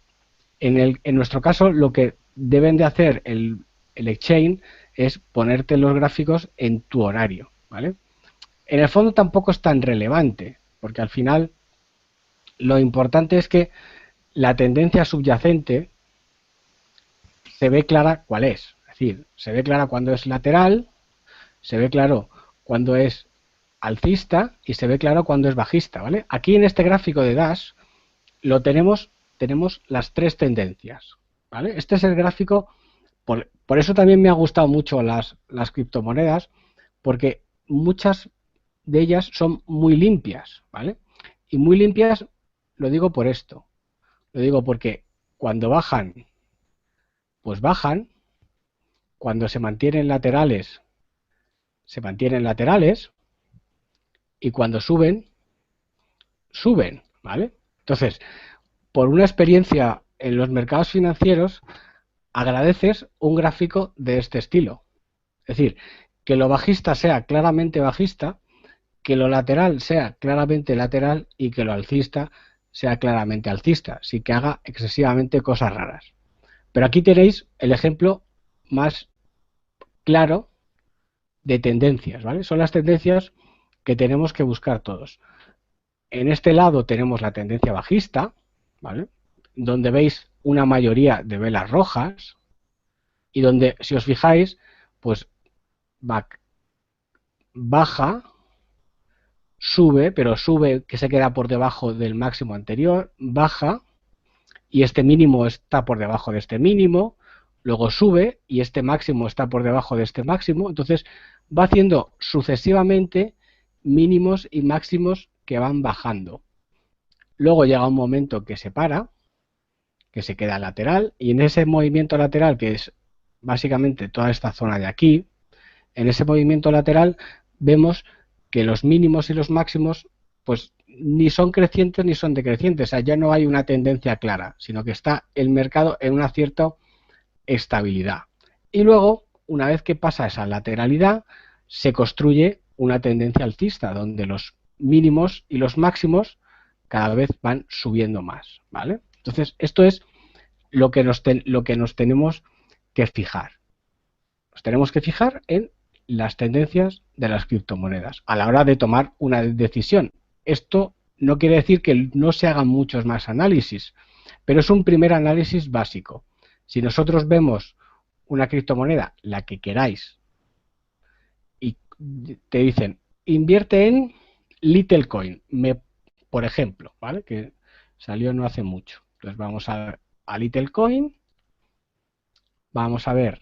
en nuestro caso, lo que deben de hacer el exchange es ponerte los gráficos en tu horario, ¿vale? En el fondo tampoco es tan relevante, porque al final lo importante es que la tendencia subyacente se ve clara cuál es. Es decir, se ve clara cuando es lateral, se ve claro cuando es alcista y se ve claro cuando es bajista, ¿vale? Aquí en este gráfico de Dash lo tenemos las 3 tendencias, ¿vale? Este es el gráfico, por eso también me ha gustado mucho las criptomonedas, porque muchas de ellas son muy limpias, ¿vale? Y muy limpias lo digo por esto, lo digo porque cuando bajan, pues bajan, cuando se mantienen laterales, y cuando suben, ¿vale? Entonces, por una experiencia en los mercados financieros, agradeces un gráfico de este estilo. Es decir, que lo bajista sea claramente bajista, que lo lateral sea claramente lateral y que lo alcista sea claramente alcista, sin que haga excesivamente cosas raras. Pero aquí tenéis el ejemplo más claro de tendencias, ¿vale? Son las tendencias que tenemos que buscar todos. En este lado tenemos la tendencia bajista, ¿vale? Donde veis una mayoría de velas rojas y donde, si os fijáis, pues baja, sube, pero sube que se queda por debajo del máximo anterior, baja y este mínimo está por debajo de este mínimo, luego sube y este máximo está por debajo de este máximo, entonces va haciendo sucesivamente mínimos y máximos que van bajando. Luego llega un momento que se para, que se queda lateral, y en ese movimiento lateral, que es básicamente toda esta zona de aquí, en ese movimiento lateral vemos que los mínimos y los máximos pues ni son crecientes ni son decrecientes, o sea, ya no hay una tendencia clara, sino que está el mercado en una cierta estabilidad. Y luego, una vez que pasa esa lateralidad, se construye una tendencia alcista, donde los mínimos y los máximos cada vez van subiendo más, ¿vale? Entonces, esto es lo que nos tenemos que fijar. Nos tenemos que fijar en las tendencias de las criptomonedas a la hora de tomar una decisión. Esto no quiere decir que no se hagan muchos más análisis, pero es un primer análisis básico. Si nosotros vemos una criptomoneda, la que queráis, y te dicen, invierte en Littlecoin, por ejemplo, ¿vale? Que salió no hace mucho. Entonces vamos a Littlecoin, vamos a ver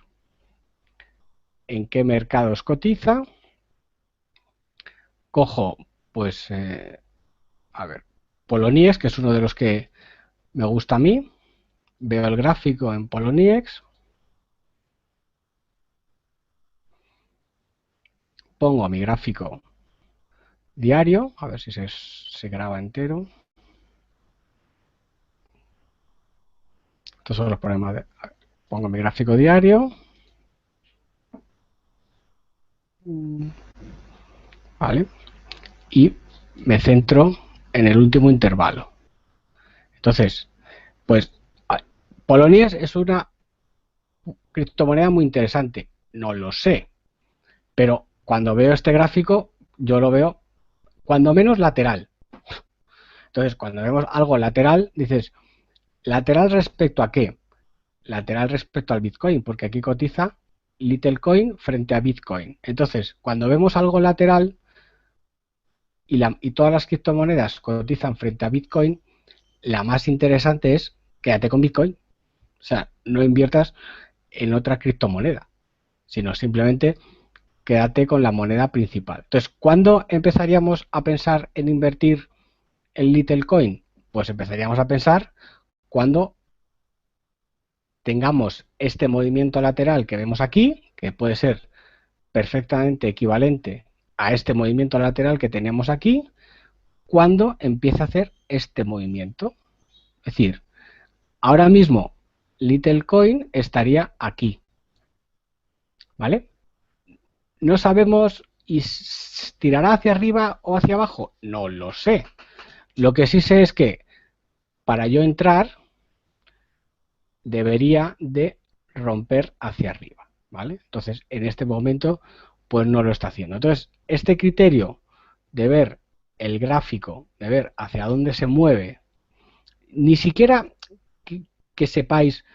en qué mercados cotiza, cojo, pues, a ver, Poloniex, que es uno de los que me gusta a mí, veo el gráfico en Poloniex, pongo mi gráfico diario, a ver si se graba entero. Estos son los problemas. Pongo mi gráfico diario. ¿Vale? Y me centro en el último intervalo. Entonces, pues, Poloniex es una criptomoneda muy interesante. No lo sé. Pero cuando veo este gráfico, yo lo veo cuando menos lateral. Entonces, cuando vemos algo lateral, dices, ¿lateral respecto a qué? Lateral respecto al Bitcoin, porque aquí cotiza Littlecoin frente a Bitcoin. Entonces, cuando vemos algo lateral y todas las criptomonedas cotizan frente a Bitcoin, la más interesante es quédate con Bitcoin. O sea, no inviertas en otra criptomoneda, sino simplemente quédate con la moneda principal. Entonces, ¿cuándo empezaríamos a pensar en invertir en Littlecoin? Pues empezaríamos a pensar cuando tengamos este movimiento lateral que vemos aquí, que puede ser perfectamente equivalente a este movimiento lateral que teníamos aquí, cuando empieza a hacer este movimiento. Es decir, ahora mismo Littlecoin estaría aquí, ¿vale? No sabemos y tirará hacia arriba o hacia abajo, no lo sé. Lo que sí sé es que para yo entrar debería de romper hacia arriba, ¿vale? Entonces, en este momento, pues no lo está haciendo. Entonces, este criterio de ver el gráfico, de ver hacia dónde se mueve, ni siquiera que sepáis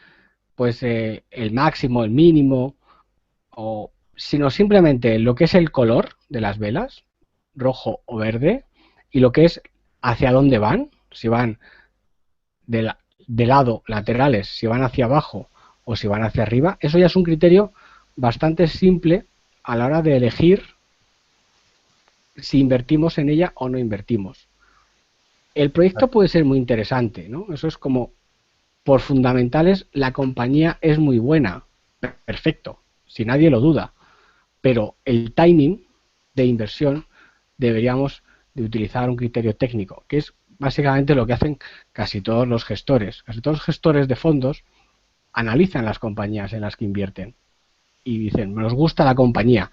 pues el máximo, el mínimo, sino simplemente lo que es el color de las velas, rojo o verde, y lo que es hacia dónde van, si van de lado laterales, si van hacia abajo o si van hacia arriba. Eso ya es un criterio bastante simple a la hora de elegir si invertimos en ella o no invertimos. El proyecto puede ser muy interesante, ¿no? Eso es como, por fundamentales, la compañía es muy buena, perfecto, si nadie lo duda, pero el timing de inversión deberíamos de utilizar un criterio técnico, que es básicamente lo que hacen casi todos los gestores. Casi todos los gestores de fondos analizan las compañías en las que invierten y dicen, nos gusta la compañía,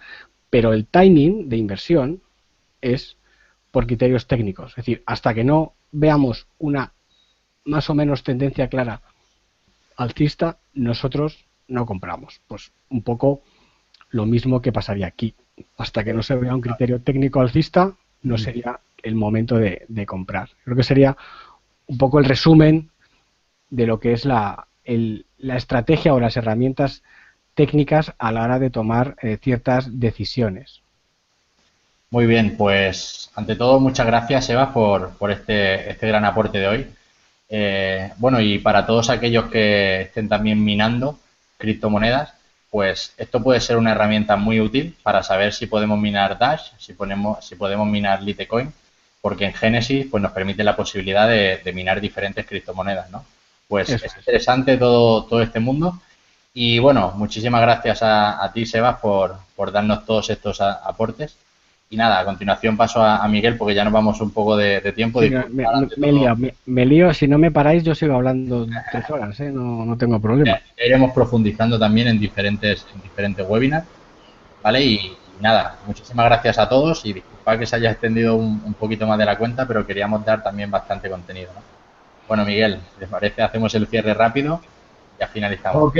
pero el timing de inversión es por criterios técnicos. Es decir, hasta que no veamos una más o menos tendencia clara alcista, nosotros no compramos. Pues un poco lo mismo que pasaría aquí. Hasta que no se vea un criterio técnico alcista, no sería el momento de comprar. Creo que sería un poco el resumen de lo que es la estrategia o las herramientas técnicas a la hora de tomar ciertas decisiones. Muy bien, pues ante todo muchas gracias, Eva, por este gran aporte de hoy. Bueno, y para todos aquellos que estén también minando criptomonedas, pues esto puede ser una herramienta muy útil para saber si podemos minar Dash, si podemos minar Litecoin, porque en Génesis pues nos permite la posibilidad de minar diferentes criptomonedas, ¿no? Pues Eso es interesante todo este mundo. Y bueno, muchísimas gracias a ti, Sebas, por darnos todos estos aportes. Y nada, a continuación paso a Miguel porque ya nos vamos un poco de tiempo. Sí, me lío, si no me paráis yo sigo hablando 3 horas, no tengo problema. Iremos profundizando también en diferentes webinars, ¿vale? Y nada, muchísimas gracias a todos y disculpad que se haya extendido un poquito más de la cuenta, pero queríamos dar también bastante contenido, ¿no? Bueno, Miguel, si les parece, hacemos el cierre rápido y ya finalizamos.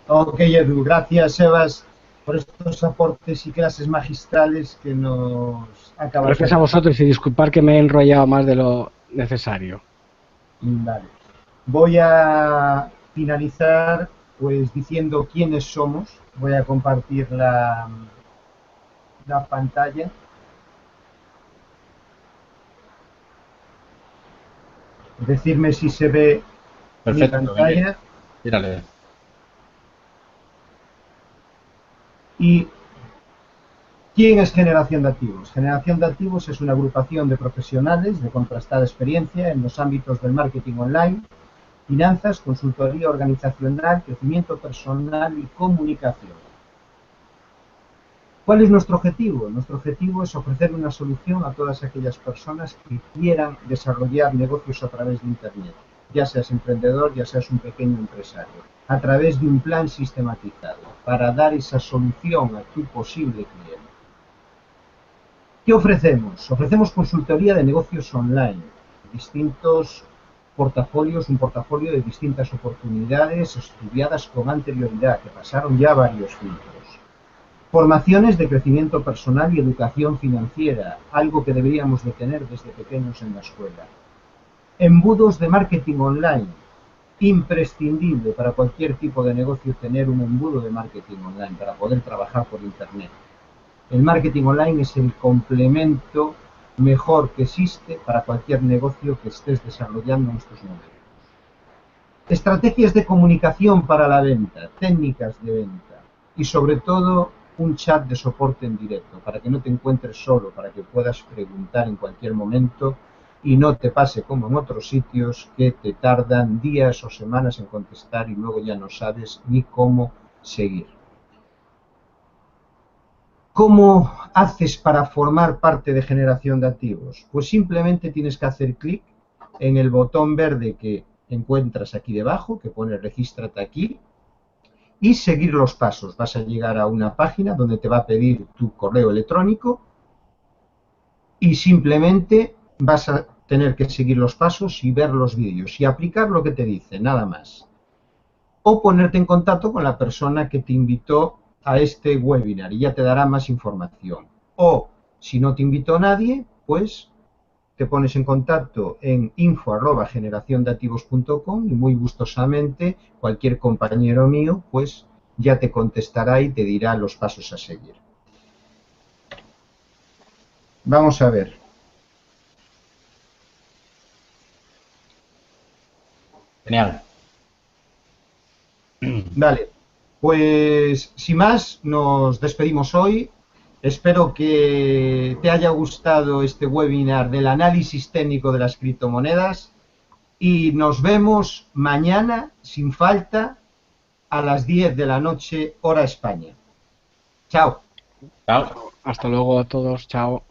Ok, Edu, gracias, Sebas, por estos aportes y clases magistrales que nos acaban. Gracias a vosotros y disculpad que me he enrollado más de lo necesario. Vale. Voy a finalizar pues diciendo quiénes somos. Voy a compartir la pantalla. Decirme si se ve Perfecto, mi pantalla. Tírale. ¿Y quién es Generación de Activos? Generación de Activos es una agrupación de profesionales de contrastada experiencia en los ámbitos del marketing online, finanzas, consultoría organizacional, crecimiento personal y comunicación. ¿Cuál es nuestro objetivo? Nuestro objetivo es ofrecer una solución a todas aquellas personas que quieran desarrollar negocios a través de Internet, ya seas emprendedor, ya seas un pequeño empresario, a través de un plan sistematizado, para dar esa solución a tu posible cliente. ¿Qué ofrecemos? Ofrecemos consultoría de negocios online, distintos portafolios, un portafolio de distintas oportunidades estudiadas con anterioridad, que pasaron ya varios filtros. Formaciones de crecimiento personal y educación financiera, algo que deberíamos de tener desde pequeños en la escuela. Embudos de marketing online, imprescindible para cualquier tipo de negocio tener un embudo de marketing online para poder trabajar por Internet. El marketing online es el complemento mejor que existe para cualquier negocio que estés desarrollando en estos momentos. Estrategias de comunicación para la venta, técnicas de venta y sobre todo un chat de soporte en directo para que no te encuentres solo, para que puedas preguntar en cualquier momento y no te pase como en otros sitios que te tardan días o semanas en contestar y luego ya no sabes ni cómo seguir. ¿Cómo haces para formar parte de Generación de Activos? Pues simplemente tienes que hacer clic en el botón verde que encuentras aquí debajo, que pone regístrate aquí, y seguir los pasos. Vas a llegar a una página donde te va a pedir tu correo electrónico y simplemente vas a tener que seguir los pasos y ver los vídeos y aplicar lo que te dice, nada más. O ponerte en contacto con la persona que te invitó a este webinar y ya te dará más información. O, si no te invitó nadie, pues te pones en contacto en info@generaciondeactivos.com y muy gustosamente cualquier compañero mío pues ya te contestará y te dirá los pasos a seguir. Vamos a ver. Genial. Vale, pues sin más nos despedimos hoy. Espero que te haya gustado este webinar del análisis técnico de las criptomonedas y nos vemos mañana, sin falta, a las 10 de la noche, hora España. Chao. Chao. Hasta luego a todos, chao.